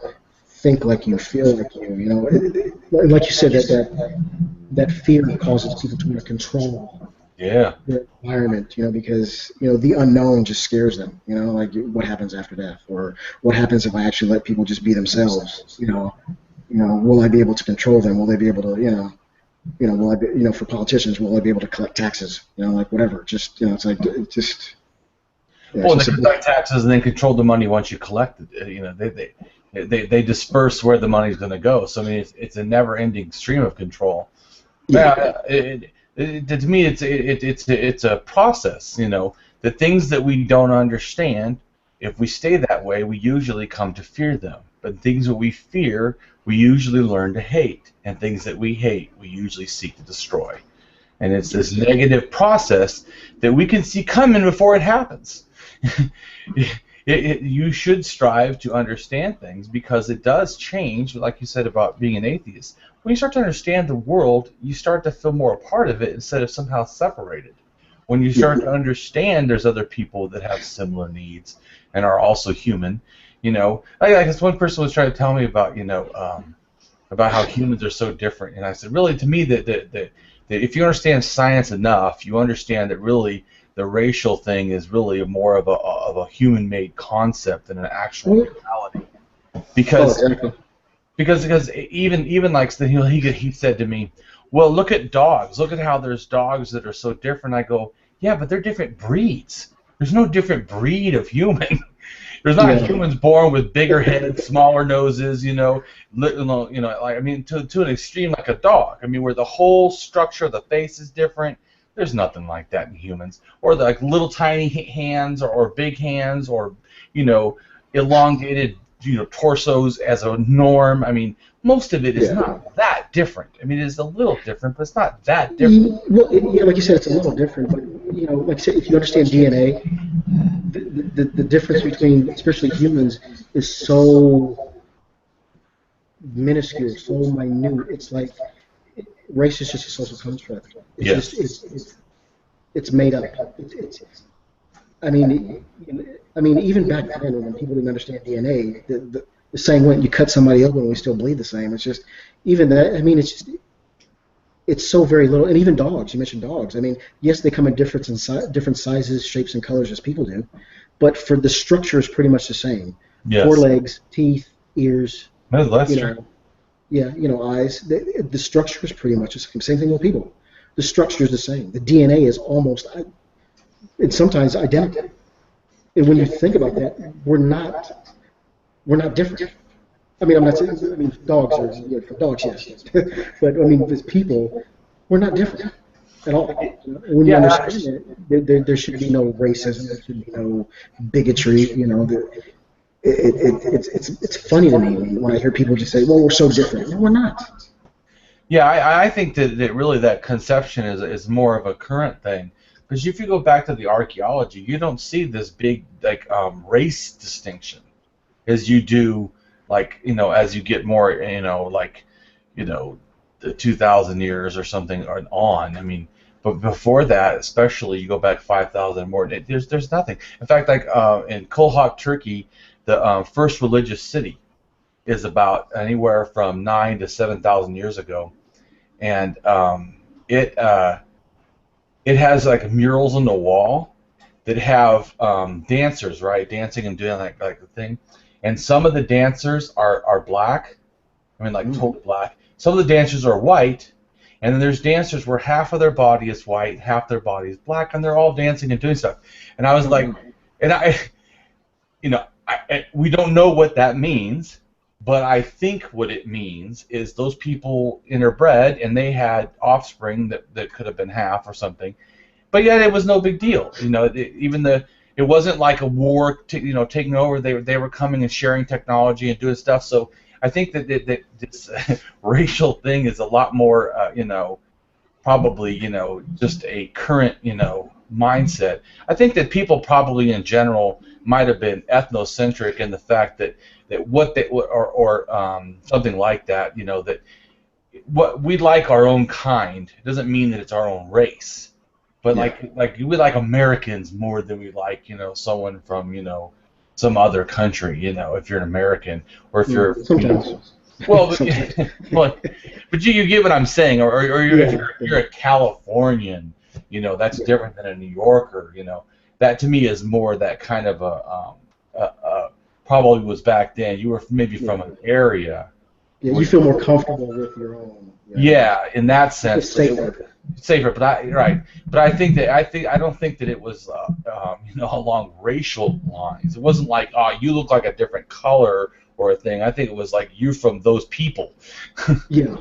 think like you, feel like you, like you said, that fear causes people to want to control their environment, because the unknown just scares them, like what happens after death, or what happens if I actually let people just be themselves, will I be able to control them? Will they be able to, will I be, for politicians, will I be able to collect taxes? Like whatever, just it's like just.
Well, they collect taxes and then control the money once you collect it. They disperse where the money's going to go. So I mean, it's a never-ending stream of control. Yeah. To me, it's a process. The things that we don't understand, if we stay that way, we usually come to fear them. But things that we fear, we usually learn to hate, and things that we hate, we usually seek to destroy. And it's this negative process that we can see coming before it happens. You should strive to understand things, because it does change, like you said about being an atheist. When you start to understand the world, you start to feel more a part of it instead of somehow separated. When you start to understand there's other people that have similar needs and are also human, like this one person was trying to tell me about, about how humans are so different, and I said, really, to me, that if you understand science enough, you understand that really the racial thing is really more of a human-made concept than an actual reality. Because even like he said to me, well, look at dogs. Look at how there's dogs that are so different. I go, yeah, but they're different breeds. There's no different breed of human. There's not humans born with bigger heads, smaller noses, to an extreme like a dog. I mean, where the whole structure of the face is different. There's nothing like that in humans, or like little tiny hands, or big hands, or elongated torsos as a norm. I mean, most of it is not that different. I mean, it is a little different, but it's not that different.
Well, yeah, like you said, it's a little different, but like I said, if you understand DNA, the difference between, especially humans, is so minuscule, so minute. It's like race is just a social construct. It's just it's made up. I mean, even back then when people didn't understand DNA, the saying went, "You cut somebody open and we still bleed the same." It's just even that. I mean, it's so very little. And even dogs. You mentioned dogs. I mean, yes, they come in different sizes, shapes, and colors as people do, but for the structure is pretty much the same.
Yes.
4 legs, teeth, ears.
That's true.
Yeah, eyes. The structure is pretty much the same. Same thing with people. The structure is the same. The DNA is almost, it's sometimes identical. And when you think about that, we're not different. I mean, I'm not saying. I mean, dogs are for dogs, yes. But I mean, with people, we're not different at all. When you understand it, there should be no racism. There should be no bigotry. It's funny to me when I hear people just say, "Well, we're so different." No, we're not.
Yeah, I think that really that conception is more of a current thing, because if you go back to the archaeology, you don't see this big race distinction as you do, as you get more the 2,000 years or something on. I mean, but before that, especially you go back 5,000 more. There's nothing. In fact, in Kolhak, Turkey, the first religious city is about anywhere from 9,000 to 7,000 years ago, and it has murals on the wall that have dancers, right, dancing and doing like the thing, and some of the dancers are black, I mean totally black. Some of the dancers are white, and then there's dancers where half of their body is white, half their body is black, and they're all dancing and doing stuff. And I was like, we don't know what that means. But I think what it means is those people interbred and they had offspring that could have been half or something, but yet it was no big deal. It wasn't like a war, taking over. They were coming and sharing technology and doing stuff. So I think that this racial thing is a lot more, probably just a current mindset. I think that people probably in general might have been ethnocentric in the fact that what they or something like that, that what we like our own kind doesn't mean that it's our own race, but we like Americans more than we like someone from some other country, if you're an American or if you're
sometimes.
Well, but you get what I'm saying, or if you're a Californian, that's different than a New Yorker, that to me is more that kind of a probably was back then. You were maybe from an area.
Yeah, you feel more comfortable with your own.
Yeah, in that sense.
It's safer.
Safer, but I think that I don't think that it was along racial lines. It wasn't like, oh, you look like a different color or a thing. I think it was like, you from those people.
Yeah.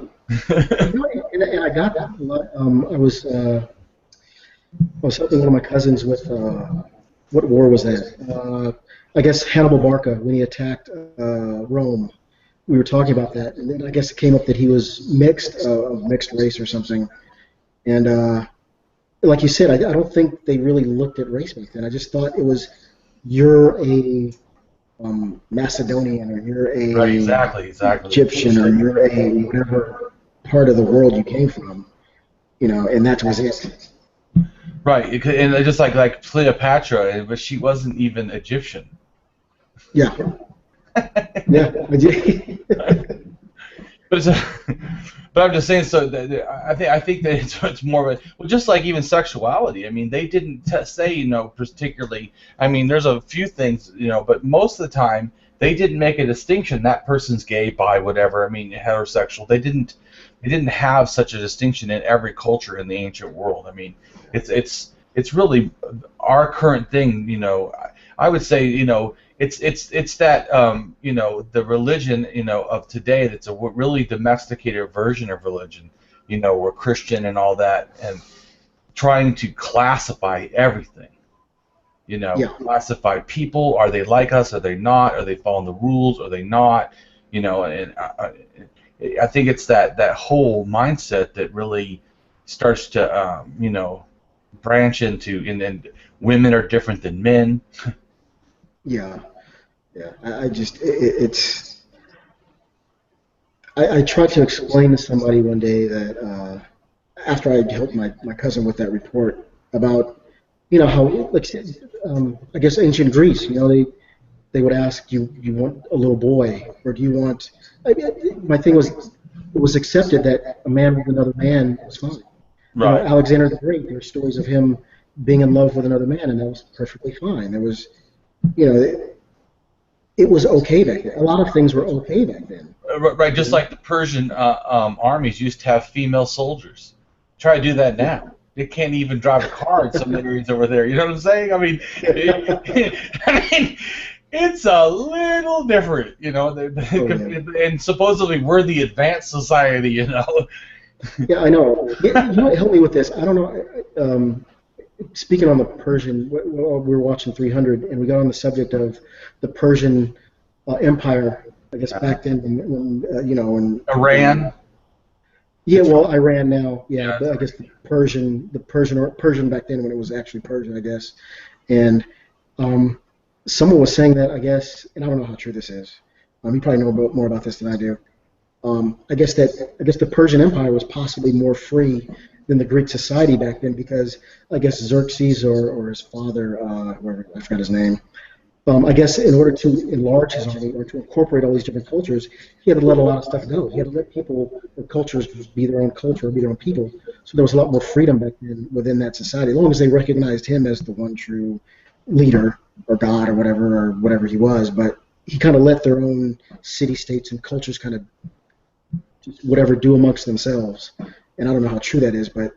And I got that a lot. I was helping one of my cousins with what war was that? I guess Hannibal Barca, when he attacked Rome. We were talking about that, and then I guess it came up that he was mixed race or something. And like you said, I don't think they really looked at race back then. I just thought it was, you're a Macedonian, or you're a
right, exactly.
Egyptian, or you're a whatever part of the world you came from, and that was it.
Right, and just like Cleopatra, but she wasn't even Egyptian.
Yeah. Yeah.
But I'm just saying. So I think that it's more of a, just like even sexuality. I mean, they didn't say particularly. I mean, there's a few things but most of the time they didn't make a distinction. That person's gay, bi, whatever. I mean, heterosexual. They didn't have such a distinction in every culture in the ancient world. I mean, it's really our current thing. I would say it's that the religion of today that's a really domesticated version of religion. We're Christian and all that, and trying to classify everything. Classify people. Are they like us? Are they not? Are they following the rules? Are they not? And I think it's that whole mindset that really starts to branch into, and women are different than men.
Yeah, yeah. I just it's. I tried to explain to somebody one day that after I helped my cousin with that report about how like I guess ancient Greece, they would ask you want a little boy or do you want my thing was it was accepted that a man with another man was fine.
Right.
Alexander the Great, there are stories of him being in love with another man, and that was perfectly fine. There was, it was okay back then. A lot of things were okay back then.
Right, just like the Persian armies used to have female soldiers. Try to do that now. They can't even drive a car in some areas over there. You know what I'm saying? I mean, it's a little different, and supposedly we're the advanced society,
Yeah, I know. You might help me with this. I don't know. Speaking on the Persian, we were watching 300, and we got on the subject of the Persian Empire. I guess back then, when
Iran.
Yeah, well, Iran now. Yeah, but I guess the Persian back then when it was actually Persian, I guess. And someone was saying that, I guess, and I don't know how true this is. You probably know more about this than I do. I guess the Persian Empire was possibly more free than the Greek society back then because I guess Xerxes or his father, whoever, I forgot his name. I guess in order to enlarge his army or to incorporate all these different cultures, he had to let a lot of stuff go. He had to let people or cultures be their own culture, be their own people. So there was a lot more freedom back then within that society, as long as they recognized him as the one true leader or God or whatever he was. But he kind of let their own city-states and cultures kind of just whatever do amongst themselves. And I don't know how true that is, but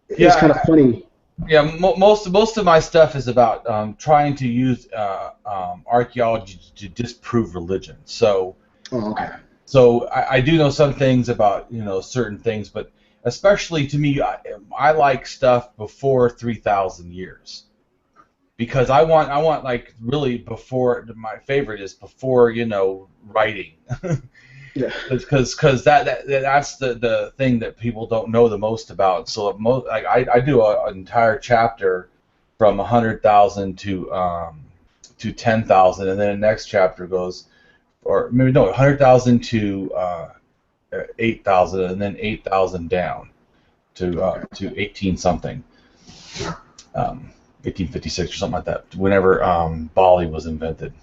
it's kind of funny.
Yeah, most of my stuff is about trying to use archaeology to disprove religion. So, so I do know some things about certain things, but especially to me, I like stuff before 3,000 years because I want like really before. My favorite is before writing.
Yeah.
Because that's the thing that people don't know the most about. So I do an entire chapter from 100,000 to 10,000, and then the next chapter goes, or maybe no, 100,000 to 8,000, and then 8,000 down to 18 something, 1856 or something like that. Whenever Bali was invented,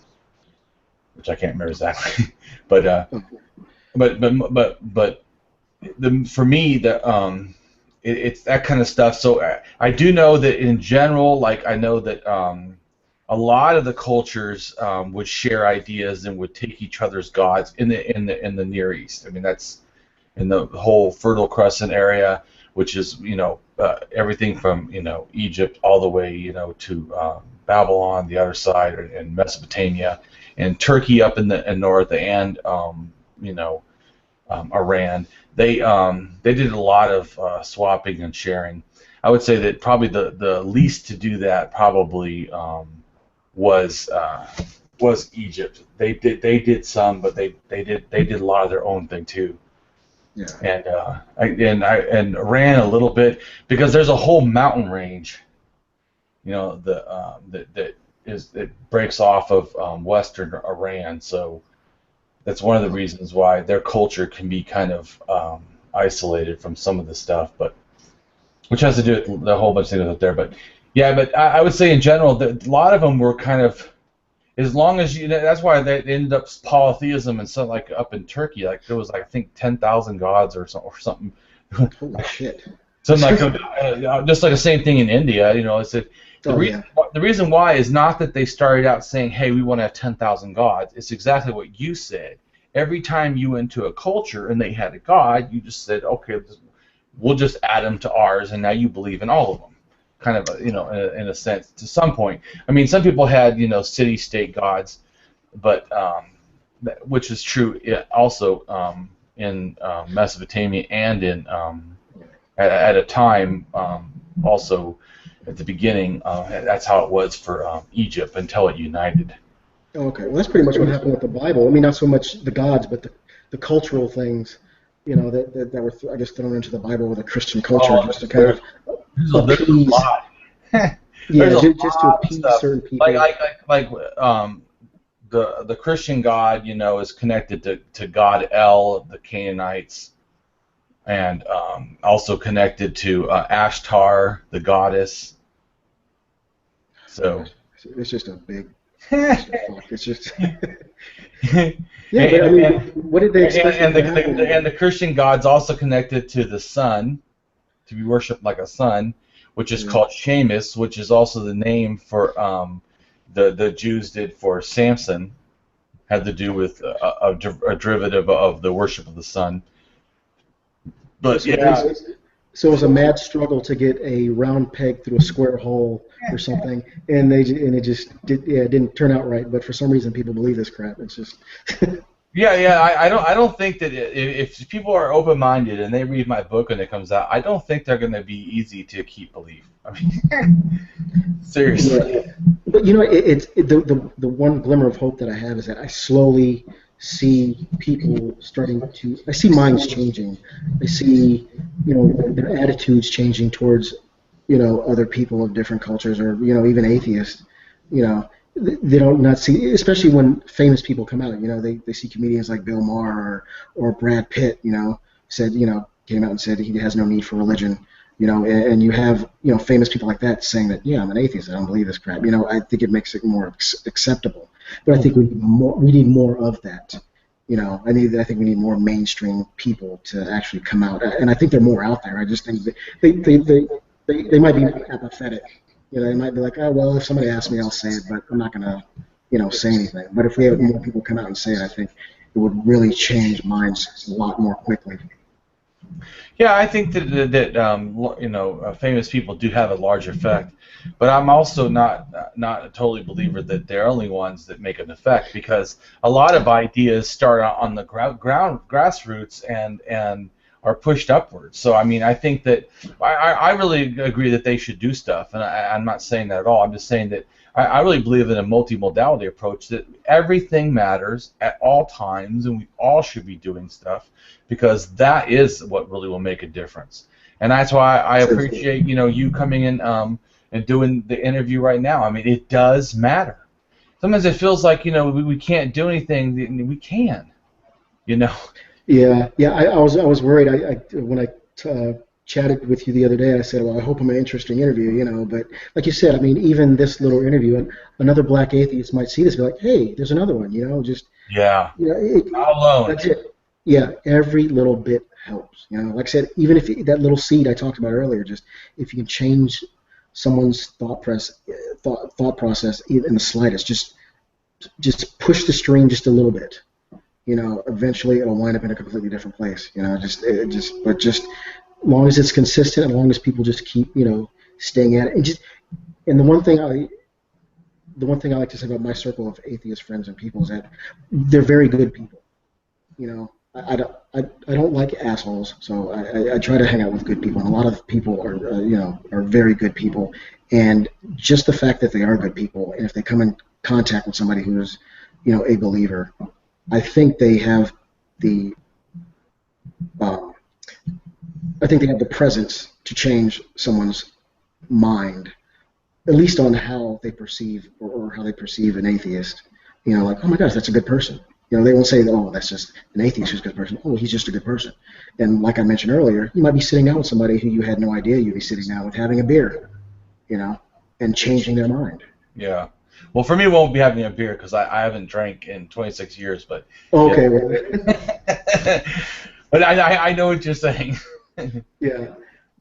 which I can't remember exactly, but. But for me, it's that kind of stuff. So I do know that in general, like I know that a lot of the cultures would share ideas and would take each other's gods in the Near East. I mean, that's in the whole Fertile Crescent area, which is everything from Egypt all the way to Babylon, the other side, and Mesopotamia, and Turkey up in the north, and Iran. They did a lot of swapping and sharing. I would say that probably the least to do that probably was Egypt. They did some, but they did a lot of their own thing too.
Yeah.
And Iran a little bit because there's a whole mountain range, that breaks off of western Iran. So that's one of the reasons why their culture can be kind of isolated from some of the stuff, but which has to do with the whole bunch of things up there. But yeah, but I would say in general that a lot of them were kind of, as long as that's why they ended up polytheism and something like up in Turkey, like there was I think 10,000 gods or something.
Holy shit.
Something like just like the same thing in India, it's that. The reason why is not that they started out saying, hey, we want to have 10,000 gods. It's exactly what you said. Every time you went to a culture and they had a god, you just said, okay, we'll just add them to ours, and now you believe in all of them. Kind of, in a sense, to some point. I mean, some people had, city-state gods, but which is true also in Mesopotamia and in at a time also. At the beginning, that's how it was for Egypt until it united.
Okay, well, that's pretty much what happened with the Bible. I mean, not so much the gods, but the cultural things. that were, I guess, thrown into the Bible with a Christian culture
Oh,
just to kind of
there's a
appease,
lot.
yeah,
There's a
just to
lot of
appease
stuff.
certain people.
The Christian God, is connected to God El, the Canaanites, and also connected to Ashtar, the goddess. So
It's just a big.
yeah,
It's just. Yeah, but I mean, what did they expect?
and the Christian God's also connected to the sun, to be worshipped like a sun, which is called Sheamus, which is also the name for the Jews did for Samson, had to do with a derivative of the worship of the sun. But yeah.
So it was a mad struggle to get a round peg through a square hole or something, and it didn't turn out right. But for some reason, people believe this crap. It's just.
I don't think that if people are open-minded and they read my book when it comes out, I don't think they're going to be easy to keep belief. I mean, seriously.
Yeah. But the one glimmer of hope that I have is that I slowly see people I see minds changing. I see, their attitudes changing towards, other people of different cultures or, even atheists. They don't not see, especially when famous people come out. They see comedians like Bill Maher or Brad Pitt. Came out and said he has no need for religion. And you have famous people like that saying that I'm an atheist. I don't believe this crap. I think it makes it more acceptable. But I think we need more of that. I think we need more mainstream people to actually come out, and I think they're more out there. I just think that they might be apathetic. They might be like, oh well, if somebody asks me, I'll say it, but I'm not gonna, say anything. But if we have more people come out and say it, I think it would really change minds a lot more quickly.
Yeah, I think that famous people do have a large effect, but I'm also not a totally believer that they're only ones that make an effect, because a lot of ideas start out on the grassroots and are pushed upwards. So I mean, I think that I really agree that they should do stuff, and I'm not saying that at all. I'm just saying that I really believe in a multimodality approach, that everything matters at all times, and we all should be doing stuff, because that is what really will make a difference. And that's why I appreciate you coming in and doing the interview right now. I mean, it does matter. Sometimes it feels like we can't do anything. We can,
Yeah. I was worried. When I chatted with you the other day, I said, well, I hope I'm an interesting interview, But like you said, I mean, even this little interview, another black atheist might see this and be like, hey, there's another one, just.
Yeah.
Not
alone.
That's it. Yeah, every little bit helps. Like I said, even if that little seed I talked about earlier, just if you can change someone's thought process in the slightest, just push the stream just a little bit. Eventually it'll wind up in a completely different place. But just as long as it's consistent, as long as people just keep, staying at it, and the one thing I like to say about my circle of atheist friends and people is that they're very good people. I don't like assholes, so I try to hang out with good people, and a lot of people are very good people, and just the fact that they are good people, and if they come in contact with somebody who's a believer, I think they have the presence to change someone's mind, at least on how they perceive or how they perceive an atheist. Like, oh my gosh, that's a good person. They won't say, oh, that's just an atheist who's a good person. Oh, he's just a good person. And like I mentioned earlier, you might be sitting down with somebody who you had no idea you'd be sitting down with, having a beer, and changing their mind.
Yeah. Well, for me, we won't be having a beer because I haven't drank in 26 years. But
okay,
yeah. But I know what you're saying.
Yeah.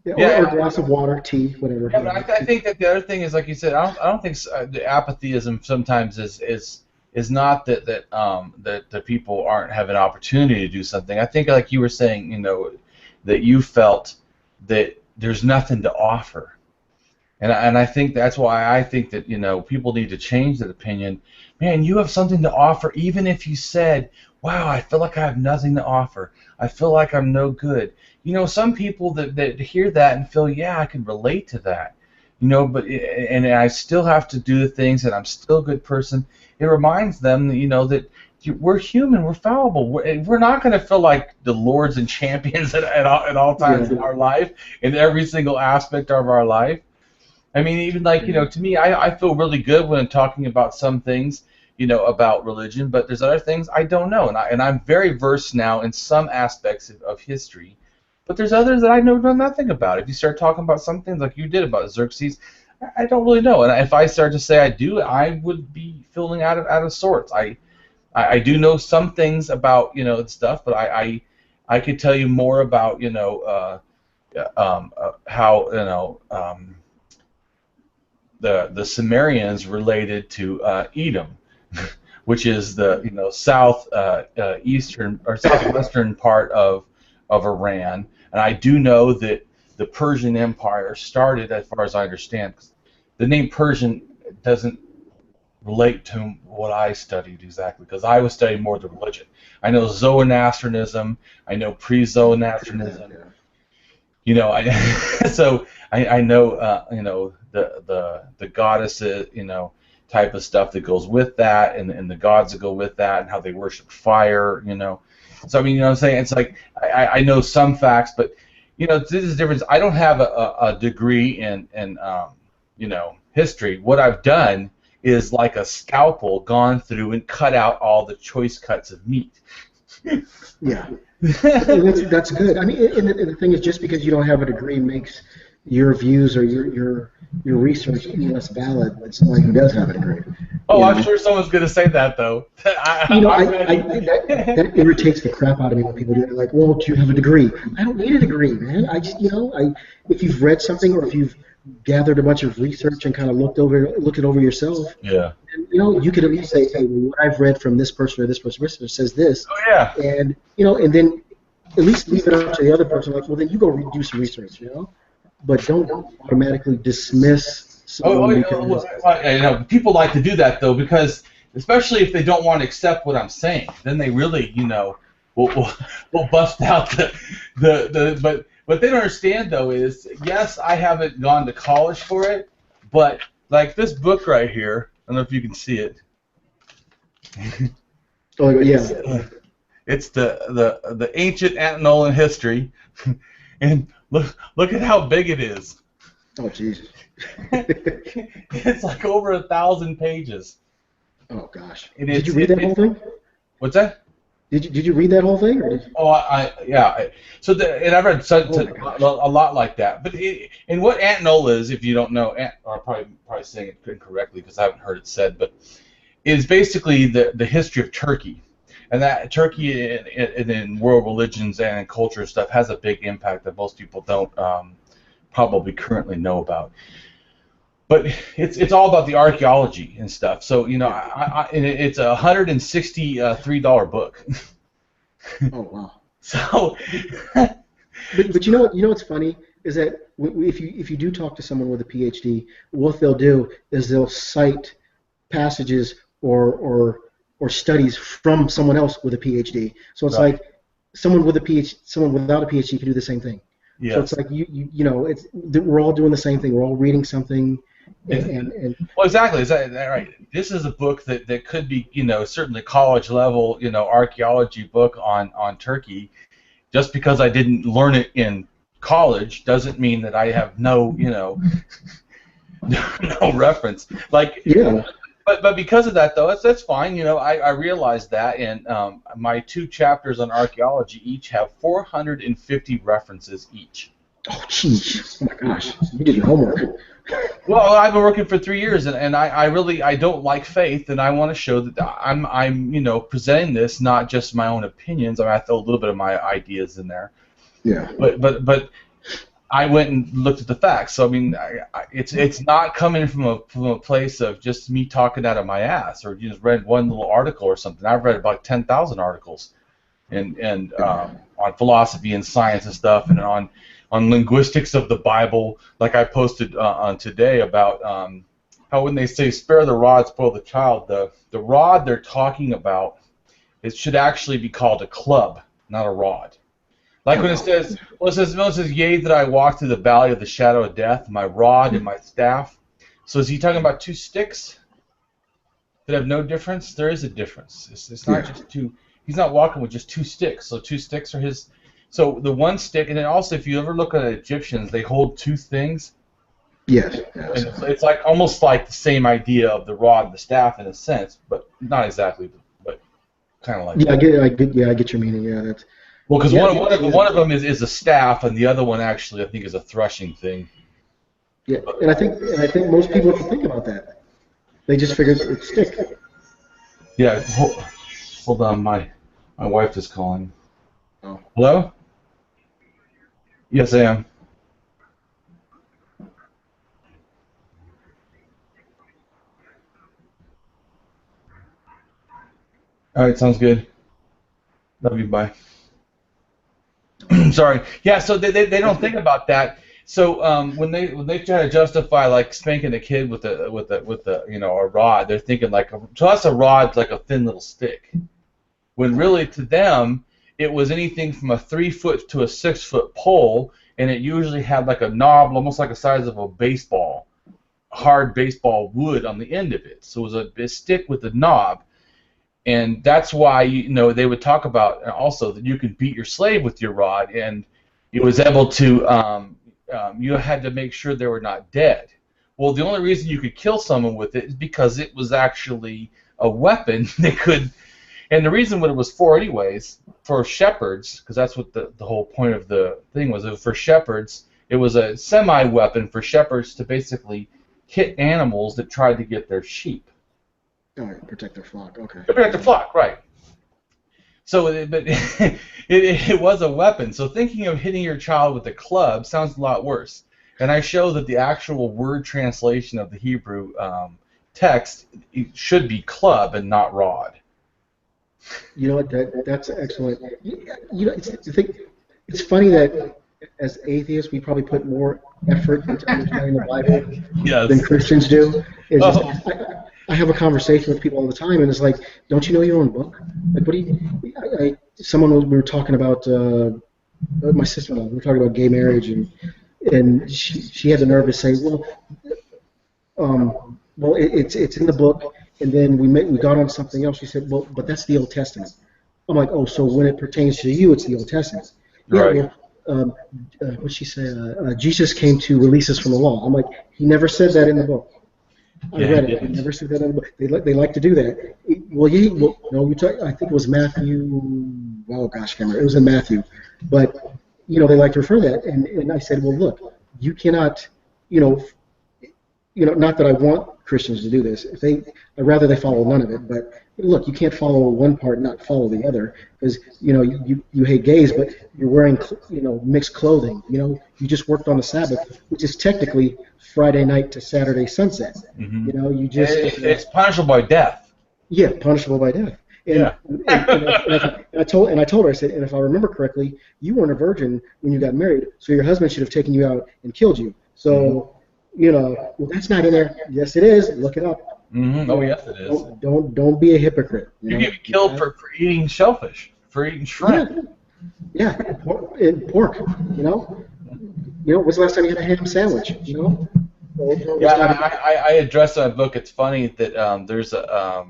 Or a glass of water, tea, whatever.
Yeah, but I think that the other thing is, like you said, I don't think the apatheism sometimes is not that the people aren't having an opportunity to do something. I think, like you were saying, that you felt that there's nothing to offer. And I think that's why I think that people need to change that opinion. Man, you have something to offer, even if you said, wow, I feel like I have nothing to offer. I feel like I'm no good. Some people that hear that and feel, yeah, I can relate to that. But I still have to do the things, and I'm still a good person. It reminds them, that we're human, we're fallible. We're not going to feel like the lords and champions at all times in our life, in every single aspect of our life. I mean, even like, to me, I feel really good when I'm talking about some things, about religion, but there's other things I don't know, and I'm very versed now in some aspects of history, but there's others that I know nothing about. If you start talking about some things like you did about Xerxes, I don't really know, and if I start to say I do, I would be feeling out of sorts. I do know some things about stuff, but I could tell you more about how the Sumerians related to Edom, which is the south eastern or southwestern part of Iran, and I do know that the Persian Empire started, as far as I understand. The name Persian doesn't relate to what I studied exactly, because I was studying more the religion. I know Zoroastrianism, I know pre-Zoroastrianism, so I know the goddesses, type of stuff that goes with that, and the gods that go with that, and how they worship fire, So I mean, what I'm saying, it's like I know some facts, but this is the difference. I don't have a degree in history. What I've done is like a scalpel gone through and cut out all the choice cuts of meat.
Yeah, that's good. I mean, and the thing is, just because you don't have a degree makes your views or your research any less valid than someone who does have a degree.
Oh, I'm sure someone's going to say that, though.
That irritates the crap out of me when people do it. Like, well, do you have a degree? I don't need a degree, man. I just, if you've read something or if you've gathered a bunch of research and kind of looked it over yourself,
yeah,
and, you could at least say, hey, well, what I've read from this person or this person says this.
Oh, yeah.
And, and then at least leave it up to the other person. Like, well, then you go do some research, But don't automatically dismiss someone.
People like to do that, though, because especially if they don't want to accept what I'm saying, then they really, will bust out but what they don't understand, though, is, yes, I haven't gone to college for it, but like this book right here, I don't know if you can see it.
Oh, yeah.
It's the ancient Anatolian history, and look at how big it is.
Oh, Jesus.
It's like over 1,000 pages.
Oh, gosh.
And
did you read that whole thing?
What's that?
Did you read that whole thing? Or
yeah. So and I've read a lot like that. But and what Antinola is, if you don't know, or I'm probably saying it incorrectly because I haven't heard it said, but is basically the history of Turkey. And that Turkey in world religions and in culture and stuff has a big impact that most people don't probably currently know about. But it's all about the archaeology and stuff. So it's a $163 book.
Oh, wow.
So,
but you know what's funny is that if you do talk to someone with a PhD, what they'll do is they'll cite passages or studies from someone else with a PhD. So it's like someone without a PhD can do the same thing. Yes. So it's like we're all doing the same thing. We're all reading something. And
well, exactly. Is that right? This is a book that could be, certainly college level, archaeology book on Turkey. Just because I didn't learn it in college doesn't mean that I have no, no reference. Like,
yeah.
But because of that, though, that's fine. I realized that, and my 2 chapters on archaeology each have 450 references each.
Oh, jeez. Oh, my gosh. You did your homework.
Well, I've been working for 3 years, and I don't like faith, and I want to show that I'm presenting this not just my own opinions. I throw a little bit of my ideas in there.
Yeah.
But I went and looked at the facts. So I mean, it's not coming from a place of just me talking out of my ass or just read one little article or something. I've read about 10,000 articles, and on philosophy and science and stuff, and on linguistics of the Bible, like I posted on today about how when they say spare the rod, spoil the child, the rod they're talking about, it should actually be called a club, not a rod. Like when it says, yea, that I walk through the valley of the shadow of death, my rod and my staff. So is he talking about 2 sticks? that have no difference, there is a difference. It's not just two. He's not walking with just two sticks. So two sticks are his. So the one stick, and then also if you ever look at Egyptians, they hold two things.
Yes.
And it's like almost like the same idea of the rod and the staff in a sense, but not exactly, but kind of like.
Yeah,
that.
I get your meaning. Yeah, that's.
Well, because one of them is a staff, and the other one actually I think is a threshing thing.
Yeah, and I think most people don't think about that. They just figure it's stick.
Yeah, hold on, my wife is calling.
Oh.
Hello? Yes, I am. All right, sounds good. Love you, bye. Sorry. Yeah, so they don't think about that. So when they try to justify like spanking a kid with a a rod, they're thinking like to us a rod's like a thin little stick. When really to them it was anything from a 3-foot to a 6-foot pole, and it usually had like a knob, almost like the size of a baseball, hard baseball wood on the end of it. So it was a stick with a knob, and that's why they would talk about also that you could beat your slave with your rod, and it was able to you had to make sure they were not dead. Well, the only reason you could kill someone with it is because it was actually a weapon. They could. And the reason what it was for anyways, for shepherds, because that's what the whole point of the thing was, for shepherds, it was a semi-weapon for shepherds to basically hit animals that tried to get their sheep.
All right, protect their flock, okay.
To protect their flock, right. So, but it was a weapon. So thinking of hitting your child with a club sounds a lot worse. And I show that the actual word translation of the Hebrew text should be club and not rod.
You know what? That's excellent. It's funny that as atheists we probably put more effort into understanding the Bible than Christians do. I have a conversation with people all the time, and it's like, don't you know your own book? Like, what do you? We were talking about my sister-in-law. We were talking about gay marriage, and she had the nerve to say, well, it's in the book. And then we got on something else. She said, well, but that's the Old Testament. I'm like, oh, so when it pertains to you, it's the Old Testament.
Right.
Yeah, well, what'd she say? Jesus came to release us from the law. I'm like, he never said that in the book. I read it. He never said that in the book. They like to do that. I think it was Matthew. Oh gosh, I can't remember. It was in Matthew, but they like to refer to that. And I said, well, look, you cannot, not that I want Christians to do this. I'd rather they follow none of it. But look, you can't follow one part and not follow the other, because you hate gays, but you're wearing mixed clothing. You just worked on the Sabbath, which is technically Friday night to Saturday sunset.
Mm-hmm.
You just
it's punishable by death.
Yeah, punishable by death. And, and I told her, I said, and if I remember correctly, you weren't a virgin when you got married, so your husband should have taken you out and killed you. So. Well, that's not in there. Yes, it is. Look it up.
Mm-hmm. Oh, yes, it is.
Don't be a hypocrite.
You get killed for eating shellfish, for eating shrimp.
Yeah, pork. When's the last time you had a ham sandwich?
I address in my book. It's funny that there's a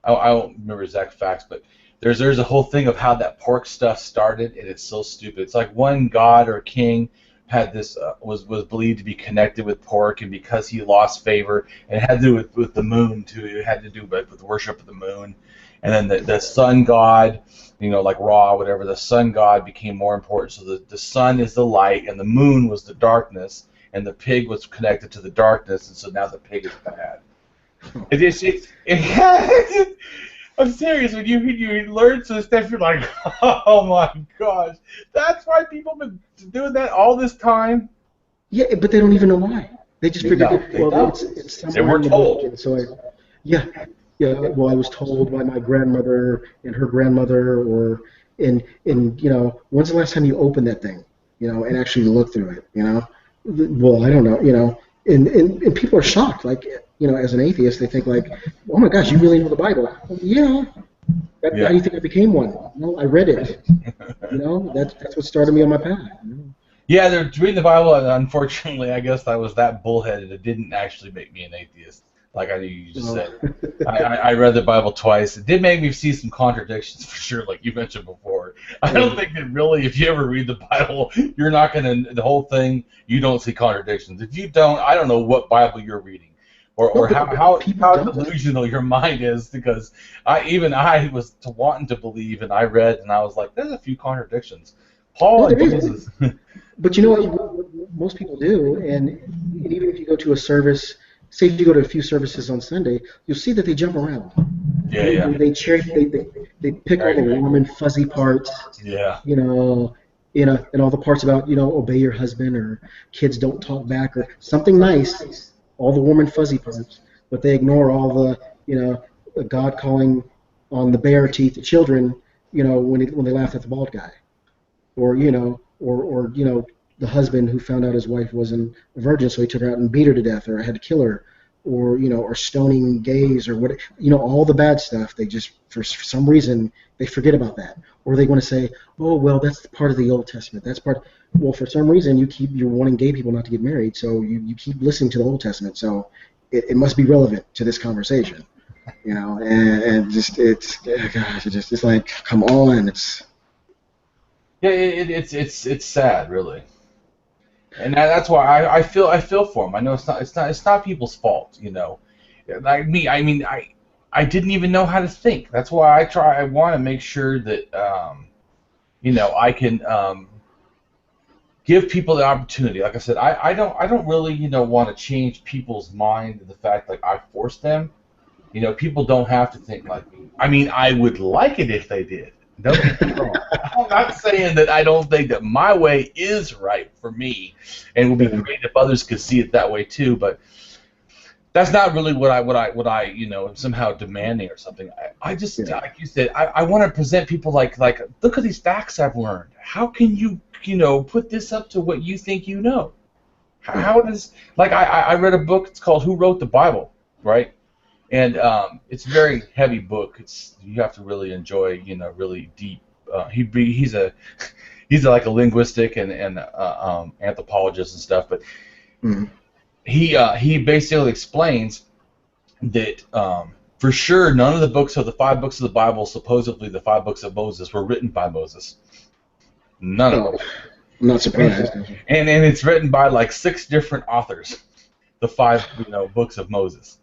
I don't remember exact facts, but there's a whole thing of how that pork stuff started, and it's so stupid. It's like one god or king had this was believed to be connected with pork, and because he lost favor, and it had to do with the moon too. It had to do with worship of the moon, and then the sun god, like Ra, whatever. The sun god became more important. So the sun is the light, and the moon was the darkness, and the pig was connected to the darkness, and so now the pig is bad. I'm serious. When you learn some stuff, you're like, oh my gosh, that's why people have been doing that all this time.
Yeah, but they don't even know why. They just figure it's somewhere.
They were told.
And so well, I was told by my grandmother and her grandmother, when's the last time you opened that thing, and actually looked through it, Well, I don't know, and people are shocked, like. As an atheist, they think like, "Oh my gosh, you really know the Bible?" Well, yeah. How do you think I became one? I read it. That's what started me on my path.
Yeah, they're reading the Bible, and unfortunately, I guess I was that bullheaded. It didn't actually make me an atheist. like I knew you just said. I read the Bible twice. It did make me see some contradictions for sure, like you mentioned before. I don't think that really, if you ever read the Bible, you're not going to, the whole thing, you don't see contradictions. If you don't, I don't know what Bible you're reading. Or how delusional your mind is, because I was wanting to believe, and I read, and I was like, there's a few contradictions. Paul and Jesus.
But you know what most people do, and even if you go to a service, say if you go to a few services on Sunday, you'll see that they jump around.
Yeah.
They pick all the warm and fuzzy parts.
Yeah.
You know, and all the parts about, obey your husband, or kids don't talk back, or something nice. All the warm and fuzzy parts, but they ignore all the, God calling on the bare teeth of children, when they laughed at the bald guy, or the husband who found out his wife wasn't a virgin, so he took her out and beat her to death, or had to kill her, or stoning gays, or what, all the bad stuff. They just, for some reason, they forget about that, or they want to say, oh well, that's part of the Old Testament. That's part. Well, for some reason, you're wanting gay people not to get married, so you keep listening to the Old Testament. So it must be relevant to this conversation, and just it's like, come on, it's.
Yeah, it's sad, really, and that's why I feel for them. I know it's not people's fault, Like me, I mean, I didn't even know how to think. That's why I want to make sure that I can give people the opportunity. Like I said, I don't really want to change people's mind to the fact like I forced them. People don't have to think like me. I mean, I would like it if they did. Don't get me wrong. I'm not saying that I don't think that my way is right for me, and it would be great if others could see it that way too. But that's not really what I somehow demanding or something. I just like you said, I want to present people like look at these facts I've learned. How can you put this up to what you think you know? How does I read a book. It's called Who Wrote the Bible, right? And it's a very heavy book. You have to really enjoy, really deep. He's like a linguistic and anthropologist and stuff. But he basically explains that for sure none of the books of the 5 books of the Bible, supposedly the 5 books of Moses, were written by Moses. None of them.
I'm not surprised.
And it's written by like 6 different authors. The 5 books of Moses.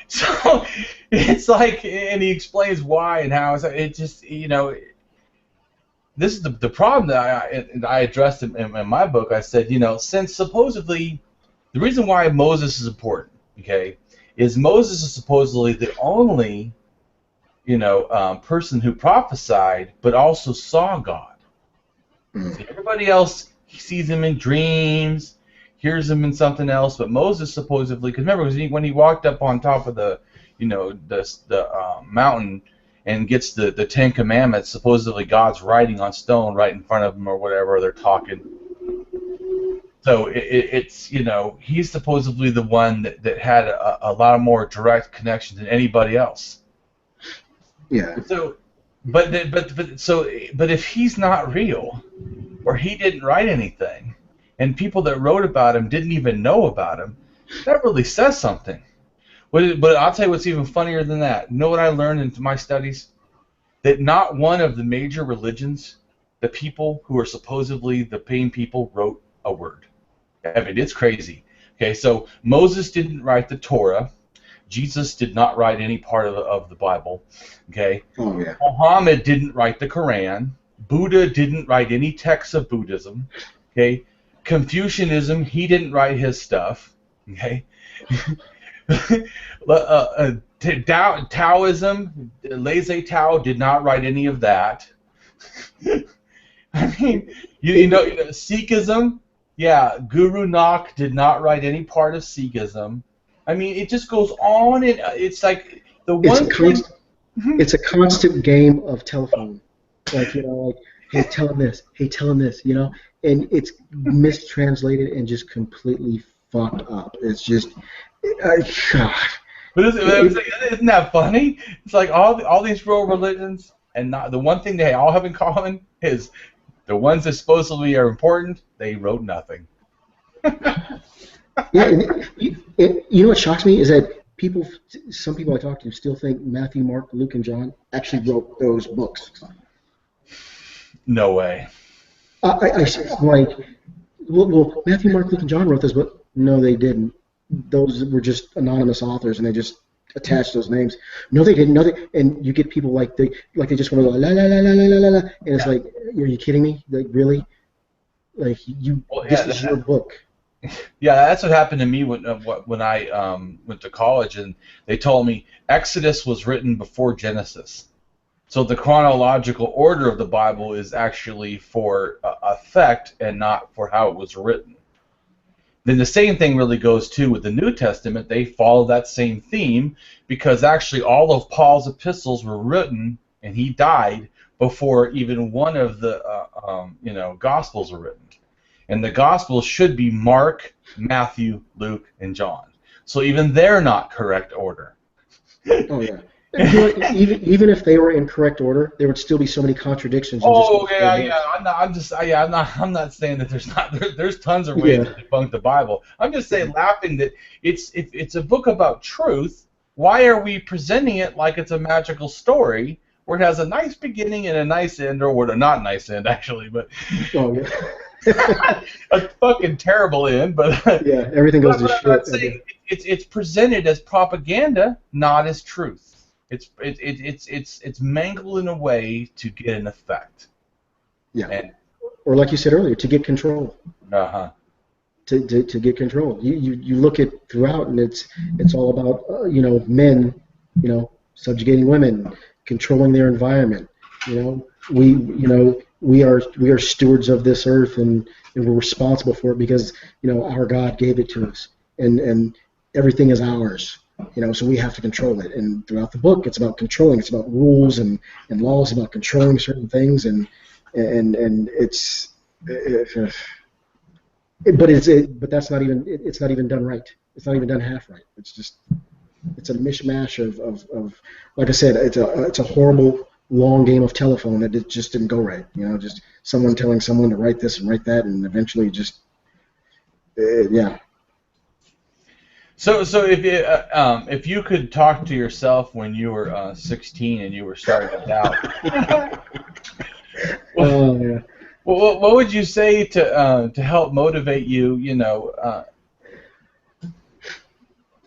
So it's like, and he explains why and how. It just, this is the problem that I addressed in my book. I said, since supposedly the reason why Moses is important, okay, is Moses is supposedly the only, person who prophesied but also saw God. See, everybody else sees him in dreams, hears him in something else, but Moses supposedly, because remember, when he walked up on top of the mountain and gets the 10 Commandments, supposedly God's writing on stone right in front of him or whatever, they're talking. So it's he's supposedly the one that had a lot more direct connection than anybody else.
Yeah.
So, but if he's not real, or he didn't write anything, and people that wrote about him didn't even know about him, that really says something. But I'll tell you what's even funnier than that. You know what I learned in my studies? That not one of the major religions, the people who are supposedly the main people, wrote a word. I mean, it's crazy. Okay, so Moses didn't write the Torah. Jesus did not write any part of the Bible. Okay.
Oh, yeah.
Muhammad didn't write the Quran. Buddha didn't write any texts of Buddhism. Okay. Confucianism, he didn't write his stuff. Okay. Taoism, Laissez Tao did not write any of that. I mean, Sikhism, yeah, Guru Nanak did not write any part of Sikhism. I mean, it just goes on, and it's like the one thing.
It's a constant game of telephone. Like, hey, tell him this. Hey, tell him this. And it's mistranslated and just completely fucked up. It's just, God.
But isn't that funny? It's like all these world religions, and not the one thing they all have in common is the ones that supposedly are important, they wrote nothing.
Yeah, and you know what shocks me is that some people I talk to still think Matthew, Mark, Luke, and John actually wrote those books.
No way.
I'm like, well, Matthew, Mark, Luke, and John wrote this book. No, they didn't. Those were just anonymous authors, and they just attached those names. No, they didn't. No, and you get people like they just want to go la la la la la la la, and it's like, are you kidding me? Like, really? Like,
Well,
this is your book.
Yeah, that's what happened to me when I went to college, and they told me Exodus was written before Genesis. So the chronological order of the Bible is actually for effect and not for how it was written. Then the same thing really goes too with the New Testament. They follow that same theme because actually all of Paul's epistles were written, and he died before even one of the Gospels were written. And the Gospels should be Mark, Matthew, Luke, and John. So even they're not correct order.
Oh yeah. Even if they were in correct order, there would still be so many contradictions.
Oh yeah. I'm not saying that there's tons of ways to debunk the Bible. I'm just saying, laughing that if it's a book about truth, why are we presenting it like it's a magical story where it has a nice beginning and a nice end, or what? Not nice end actually, but a fucking terrible end. But
yeah, everything goes to shit.
I'm saying it's presented as propaganda, not as truth. It's mangled in a way to get an effect.
Yeah. Or like you said earlier, to get control.
Uh-huh.
To get control. You look at throughout, and it's all about men, subjugating women, controlling their environment. We are stewards of this earth, and we're responsible for it because our God gave it to us, and everything is ours. So we have to control it. And throughout the book, it's about controlling. It's about rules and laws about controlling certain things, and it's. But that's not even. It's not even done right. It's not even done half right. It's a mishmash of like I said, it's a horrible long game of telephone that it just didn't go right. Just someone telling someone to write this and write that, and eventually just yeah.
So if you could talk to yourself when you were 16 and you were starting out,
yeah.
what would you say to help motivate you?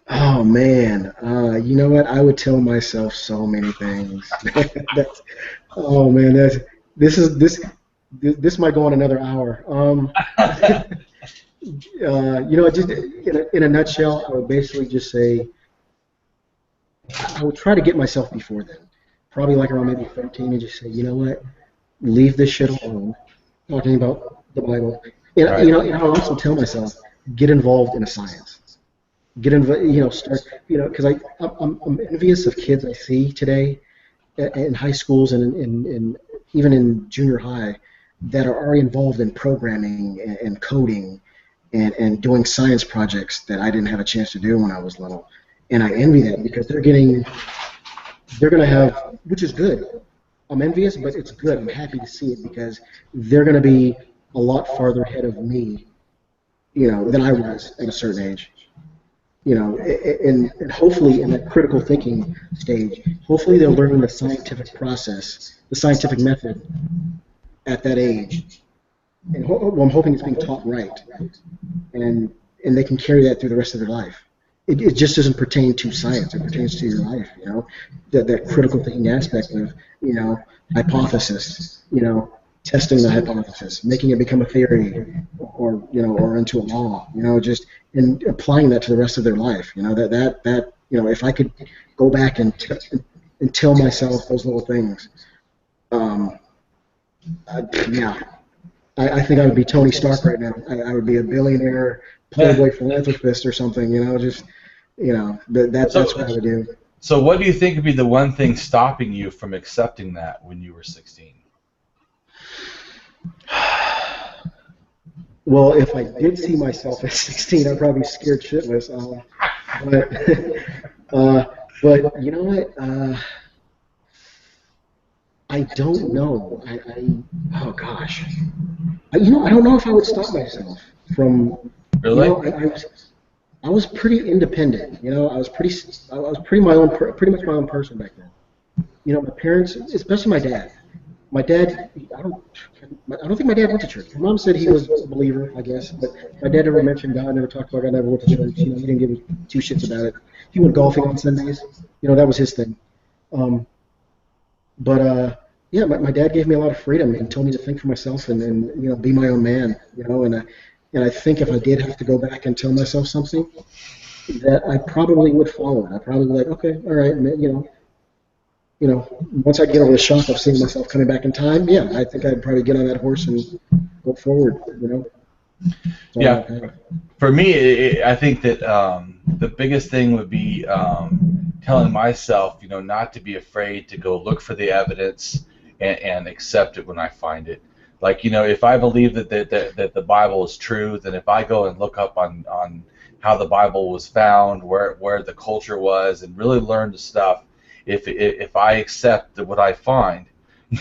Oh man, you know what? I would tell myself so many things. Oh man, this might go on another hour. Just in a nutshell, I would basically just say I would try to get myself before then, probably like around maybe 13, and just say, you know what, leave this shit alone. Talking about the Bible, and I would also tell myself, get involved in a science. Get involved, start, because I'm envious of kids I see today in high schools and even in junior high that are already involved in programming and coding and doing science projects that I didn't have a chance to do when I was little. And I envy that because they're going to have, which is good. I'm envious, but it's good. I'm happy to see it because they're going to be a lot farther ahead of me, than I was at a certain age. And hopefully in that critical thinking stage, hopefully they're learning the scientific process, the scientific method at that age. And I'm hoping it's being taught right, and they can carry that through the rest of their life. It just doesn't pertain to science; it pertains to your life. That critical thinking aspect of hypothesis, testing the hypothesis, making it become a theory, or into a law. And applying that to the rest of their life. That if I could go back and tell myself those little things, I think I would be Tony Stark right now. I would be a billionaire, playboy philanthropist or something. That's what I would do.
So what do you think would be the one thing stopping you from accepting that when you were 16?
Well, if I did see myself at 16, I'd probably be scared shitless. But you know what? I don't know. Oh gosh. I don't know if I would stop myself from.
Really?
I was pretty independent. I was pretty pretty much my own person back then. My parents, especially my dad. My dad, I don't think my dad went to church. My mom said he was a believer, I guess, but my dad never mentioned God, never talked about God, never went to church. He didn't give two shits about it. He went golfing on Sundays. That was his thing. Yeah, my dad gave me a lot of freedom and told me to think for myself and be my own man. And I think if I did have to go back and tell myself something, that I probably would follow it. I'd probably be like, okay, all right, once I get over the shock of seeing myself coming back in time, yeah, I think I'd probably get on that horse and go forward.
Yeah, for me, I think that the biggest thing would be telling myself, not to be afraid to go look for the evidence and accept it when I find it. Like, if I believe that the Bible is true, then if I go and look up on how the Bible was found, where the culture was, and really learn the stuff, if I accept what I find,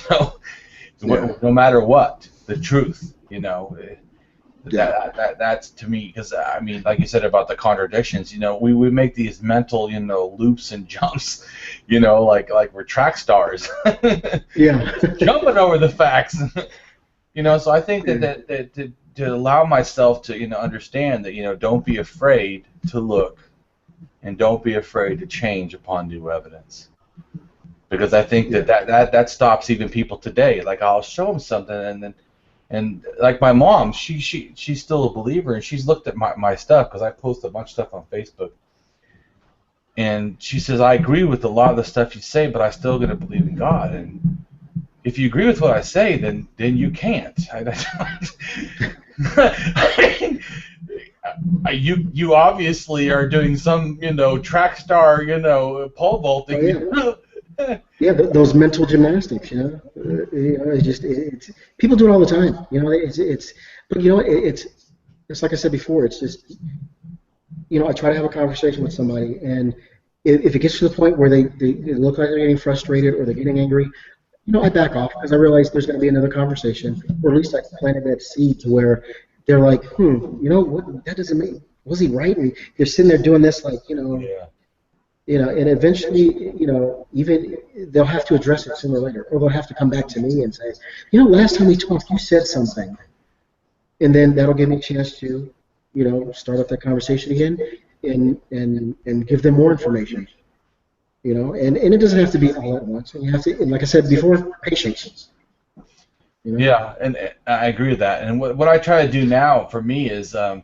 no matter what, the truth, that's to me, because I mean, like you said about the contradictions, we make these mental, loops and jumps, like we're track stars,
yeah,
jumping over the facts, So I think that to allow myself to understand that don't be afraid to look, and don't be afraid to change upon new evidence. Because I think that stops even people today. Like, I'll show them something, and like my mom, she's still a believer, and she's looked at my stuff, because I post a bunch of stuff on Facebook, and she says, I agree with a lot of the stuff you say, but I still gonna believe in God. And if you agree with what I say, then you can't. You obviously are doing some track star pole vaulting.
Oh, yeah. Yeah, those mental gymnastics, it's people do it all the time, but it's like I said before, it's just, I try to have a conversation with somebody, and if it gets to the point where they look like they're getting frustrated or they're getting angry, I back off, because I realize there's going to be another conversation, or at least I planted that seed to where they're like, what, that doesn't mean, was he right? And they're sitting there doing this, like, and eventually, even they'll have to address it sooner or later, or they'll have to come back to me and say, last time we talked, you said something, and then that'll give me a chance to, start up that conversation again, and give them more information, and it doesn't have to be all at once, and you have to, and like I said before, patience.
Yeah, and I agree with that. And what I try to do now for me is, I'm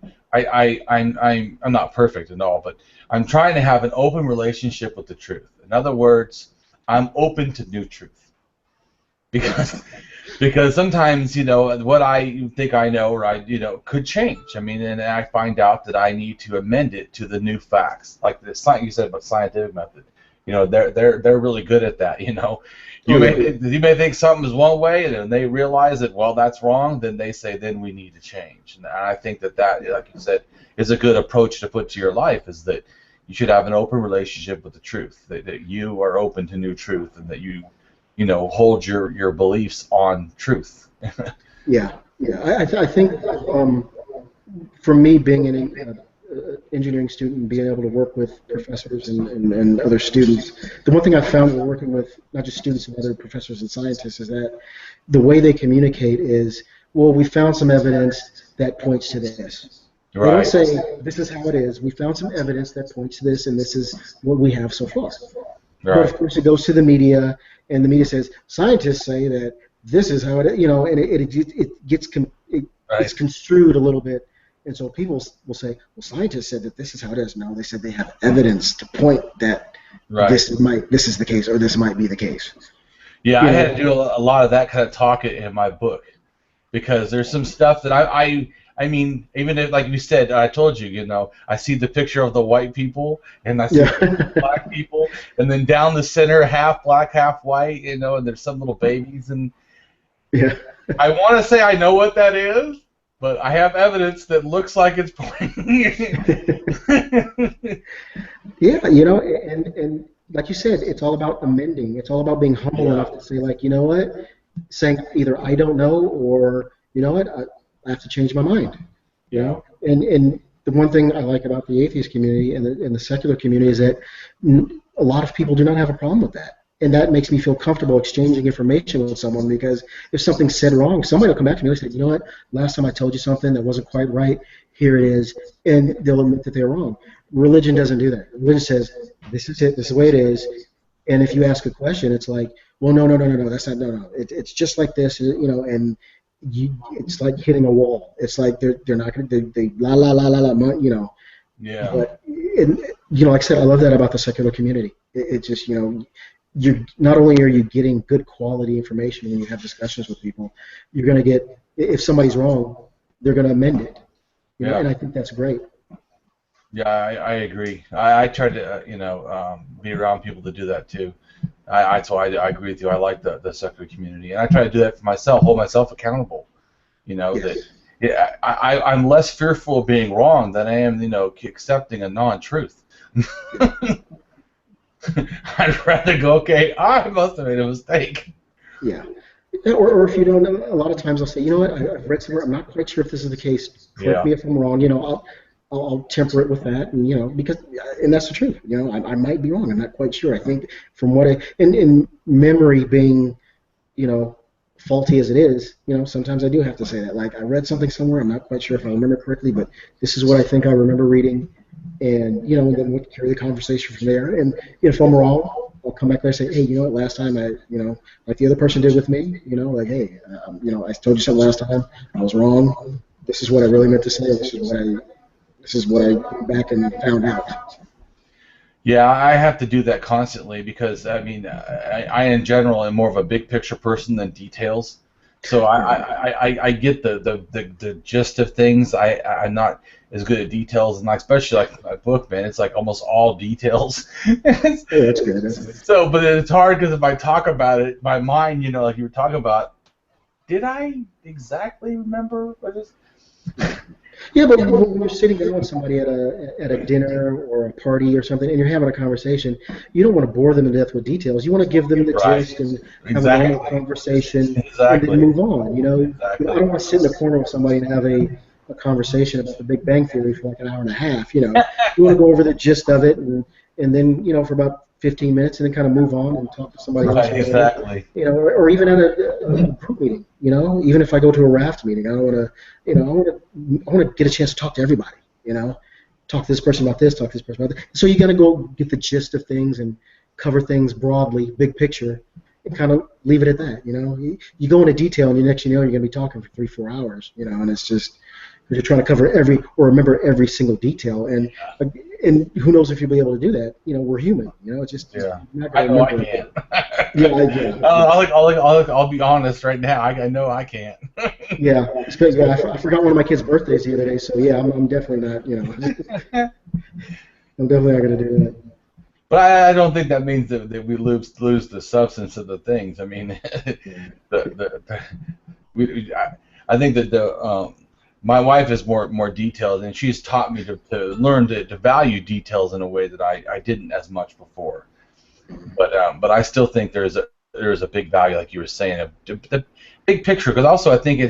not perfect at all, but I'm trying to have an open relationship with the truth. In other words, I'm open to new truth, because sometimes what I think I know or I could change. I mean, and I find out that I need to amend it to the new facts, like the you said about scientific method. They're really good at that. You may think something is one way, and then they realize that, well, that's wrong. Then they say, then we need to change. And I think that, like you said, is a good approach to put to your life. Is that you should have an open relationship with the truth. That you are open to new truth, and that you hold your beliefs on truth.
Yeah. I think for me, being an engineering student and being able to work with professors and other students, the one thing I've found when working with not just students and other professors and scientists is that the way they communicate is, well, we found some evidence that points to this. Right. They don't say, this is how it is. We found some evidence that points to this, and this is what we have so far. Right. But of course, it goes to the media, and the media says, scientists say that this is how it is, and it gets it's construed a little bit. And so people will say, well, scientists said that this is how it is. No, they said they have evidence to point that this is the case, or this might be the case.
Yeah, I had to do a lot of that kind of talk in my book, because there's some stuff that I mean, even if, like you said, I told you, I see the picture of the white people, and I see the black people, and then down the center, half black, half white, and there's some little babies, and I want to say I know what that is, but I have evidence that looks like it's pointing.
Yeah, and like you said, it's all about amending. It's all about being humble enough to say, like, what, saying either I don't know, or I have to change my mind. And the one thing I like about the atheist community and the secular community is that a lot of people do not have a problem with that. And that makes me feel comfortable exchanging information with someone, because if something's said wrong, somebody will come back to me and say, you know what, last time I told you something that wasn't quite right, here it is, and they'll admit that they're wrong. Religion doesn't do that. Religion says, this is it, this is the way it is, and if you ask a question, it's like, well, no, that's not, no. It's just like this, and it's like hitting a wall. It's like they're not going to, they la la la la la,
Yeah.
But, like I said, I love that about the secular community. It just, you're not only are you getting good quality information when you have discussions with people, you're going to get, if somebody's wrong, they're going to amend it.
Yeah.
And I think that's great.
Yeah, I agree. I try to be around people to do that too. I agree with you. I like the secular community, and I try to do that for myself, hold myself accountable.
Yes.
I'm less fearful of being wrong than I am, accepting a non-truth. I'd rather go, okay, I must have made a mistake.
Yeah. Or if you don't, a lot of times I'll say, you know what, I've read somewhere, I'm not quite sure if this is the case. Correct me if I'm wrong. I'll temper it with that, and because, and that's the truth. I might be wrong. I'm not quite sure. I think from what in memory being, faulty as it is, sometimes I do have to say that. Like, I read something somewhere, I'm not quite sure if I remember correctly, but this is what I think I remember reading, and and then we'll carry the conversation from there. And if I'm wrong, I'll come back there and say, hey, last time like the other person did with me, like, hey, I told you something last time, I was wrong. This is what I really meant to say. This is what I went back and found out.
Yeah, I have to do that constantly because, I in general am more of a big picture person than details. So I get the gist of things. I'm not as good at details, and especially like my book, man, it's like almost all details.
That's good.
So, but it's hard because if I talk about it, my mind, like you were talking about, did I exactly remember what this?
Yeah, but when you're sitting down with somebody at a dinner or a party or something, and you're having a conversation, you don't want to bore them to death with details. You want to give them the gist and have a normal conversation, and then move on. I don't want to sit in the corner with somebody and have a conversation about the Big Bang Theory for like an hour and a half. You want to go over the gist of it, and then for about 15 minutes, and then kind of move on and talk to somebody else.
Exactly.
Or even at a group meeting. Even if I go to a raft meeting, I want to get a chance to talk to everybody. Talk to this person about this, talk to this person about that. So you got to go get the gist of things and cover things broadly, big picture, and kind of leave it at that. You go into detail, and the next you're going to be talking for 3-4 hours. And it's just because you're trying to cover remember every single detail, and who knows if you'll be able to do that? We're human. It's just not
I know I can't. I'll be honest right now. I know I can't.
Yeah, I forgot one of my kids' birthdays the other day, so yeah, I'm definitely not. I'm definitely not going to do that.
But I don't think that means that we lose the substance of the things. I mean, I think that my wife is more detailed, and she's taught me to learn to value details in a way that I didn't as much before. But I still think there's a big value, like you were saying, the big picture. Because also I think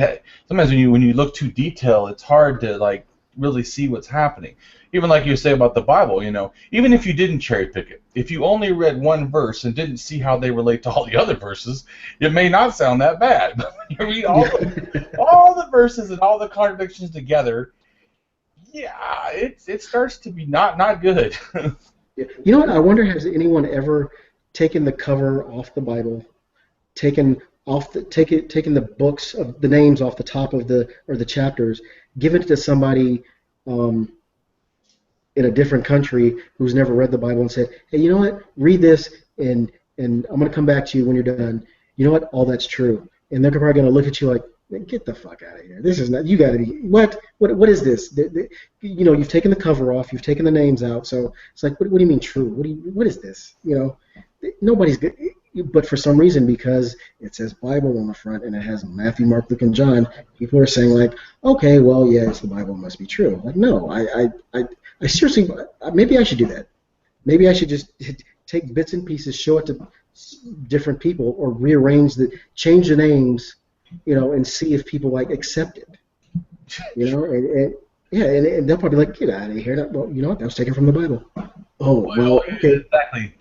sometimes when you look too detailed, it's hard to like really see what's happening. Even like you say about the Bible, even if you didn't cherry pick it, if you only read one verse and didn't see how they relate to all the other verses, it may not sound that bad. But when you read all the verses and all the contradictions together, yeah, it starts to be not good.
You know what? I wonder, has anyone ever taken the cover off the Bible, taken the books of the names off the top of the chapters, given it to somebody in a different country who's never read the Bible and said, hey, you know what? Read this, and I'm going to come back to you when you're done. You know what? All that's true. And they're probably going to look at you like, get the fuck out of here. This is not, you got to be, what is this? You've taken the cover off, you've taken the names out, so it's like, what do you mean true? What is this? Nobody's good. But for some reason, because it says Bible on the front and it has Matthew, Mark, Luke, and John, people are saying like, okay, well, yeah, it's the Bible, it must be true. Like, no, I seriously, maybe I should do that. Maybe I should just take bits and pieces, show it to different people, or change the names, and see if people like accept it. Yeah, and they'll probably be like, get out of here. Well, you know what? That was taken from the Bible. Oh, well, okay.
Exactly.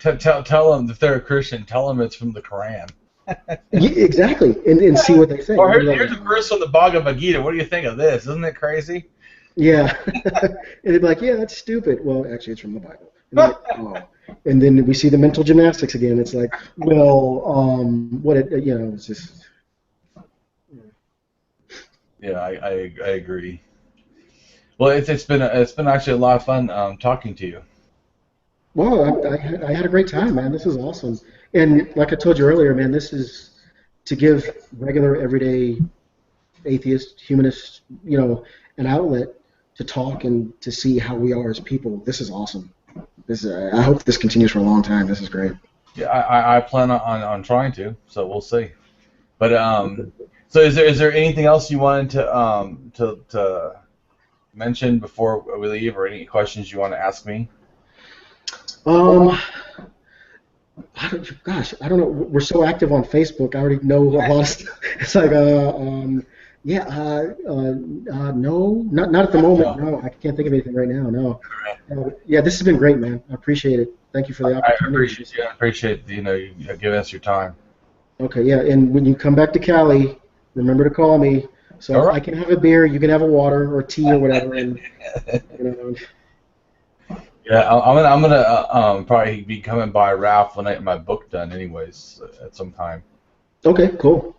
Tell them if they're a Christian, tell them it's from the Quran.
Yeah, exactly, and see what they say.
Or here's a verse from the Bhagavad Gita. What do you think of this? Isn't it crazy?
Yeah, and they'd be like, yeah, that's stupid. Well, actually, it's from the Bible. And, like, oh. And then we see the mental gymnastics again. It's like, well, it's just.
Yeah, I agree. Well, it's been actually a lot of fun talking to you.
Well, I had a great time, man. This is awesome. And like I told you earlier, man, this is to give regular, everyday atheists, humanists, an outlet to talk and to see how we are as people. This is awesome. I hope this continues for a long time. This is great.
Yeah, I plan on trying to, so we'll see. But so is there anything else you wanted to mention before we leave, or any questions you want to ask me?
I don't know. We're so active on Facebook. I already know a lot of stuff. It's like, no, not at the moment. No, I can't think of anything right now. No. Yeah, this has been great, man. I appreciate it. Thank you for the opportunity.
I appreciate you giving us your time.
Okay, yeah, and when you come back to Cali, remember to call me. So right. I can have a beer, you can have a water or tea or whatever, and
Yeah, I'm gonna probably be coming by Ralph when I get my book done, anyways, at some time.
Okay, cool.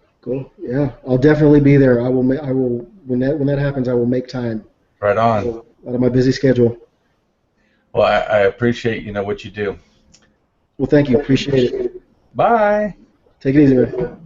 Yeah, I'll definitely be there. I will when that happens. I will make time.
Right on.
Out of my busy schedule.
Well, I appreciate what you do.
Well, thank you. Appreciate it.
Bye.
Take it easy, man.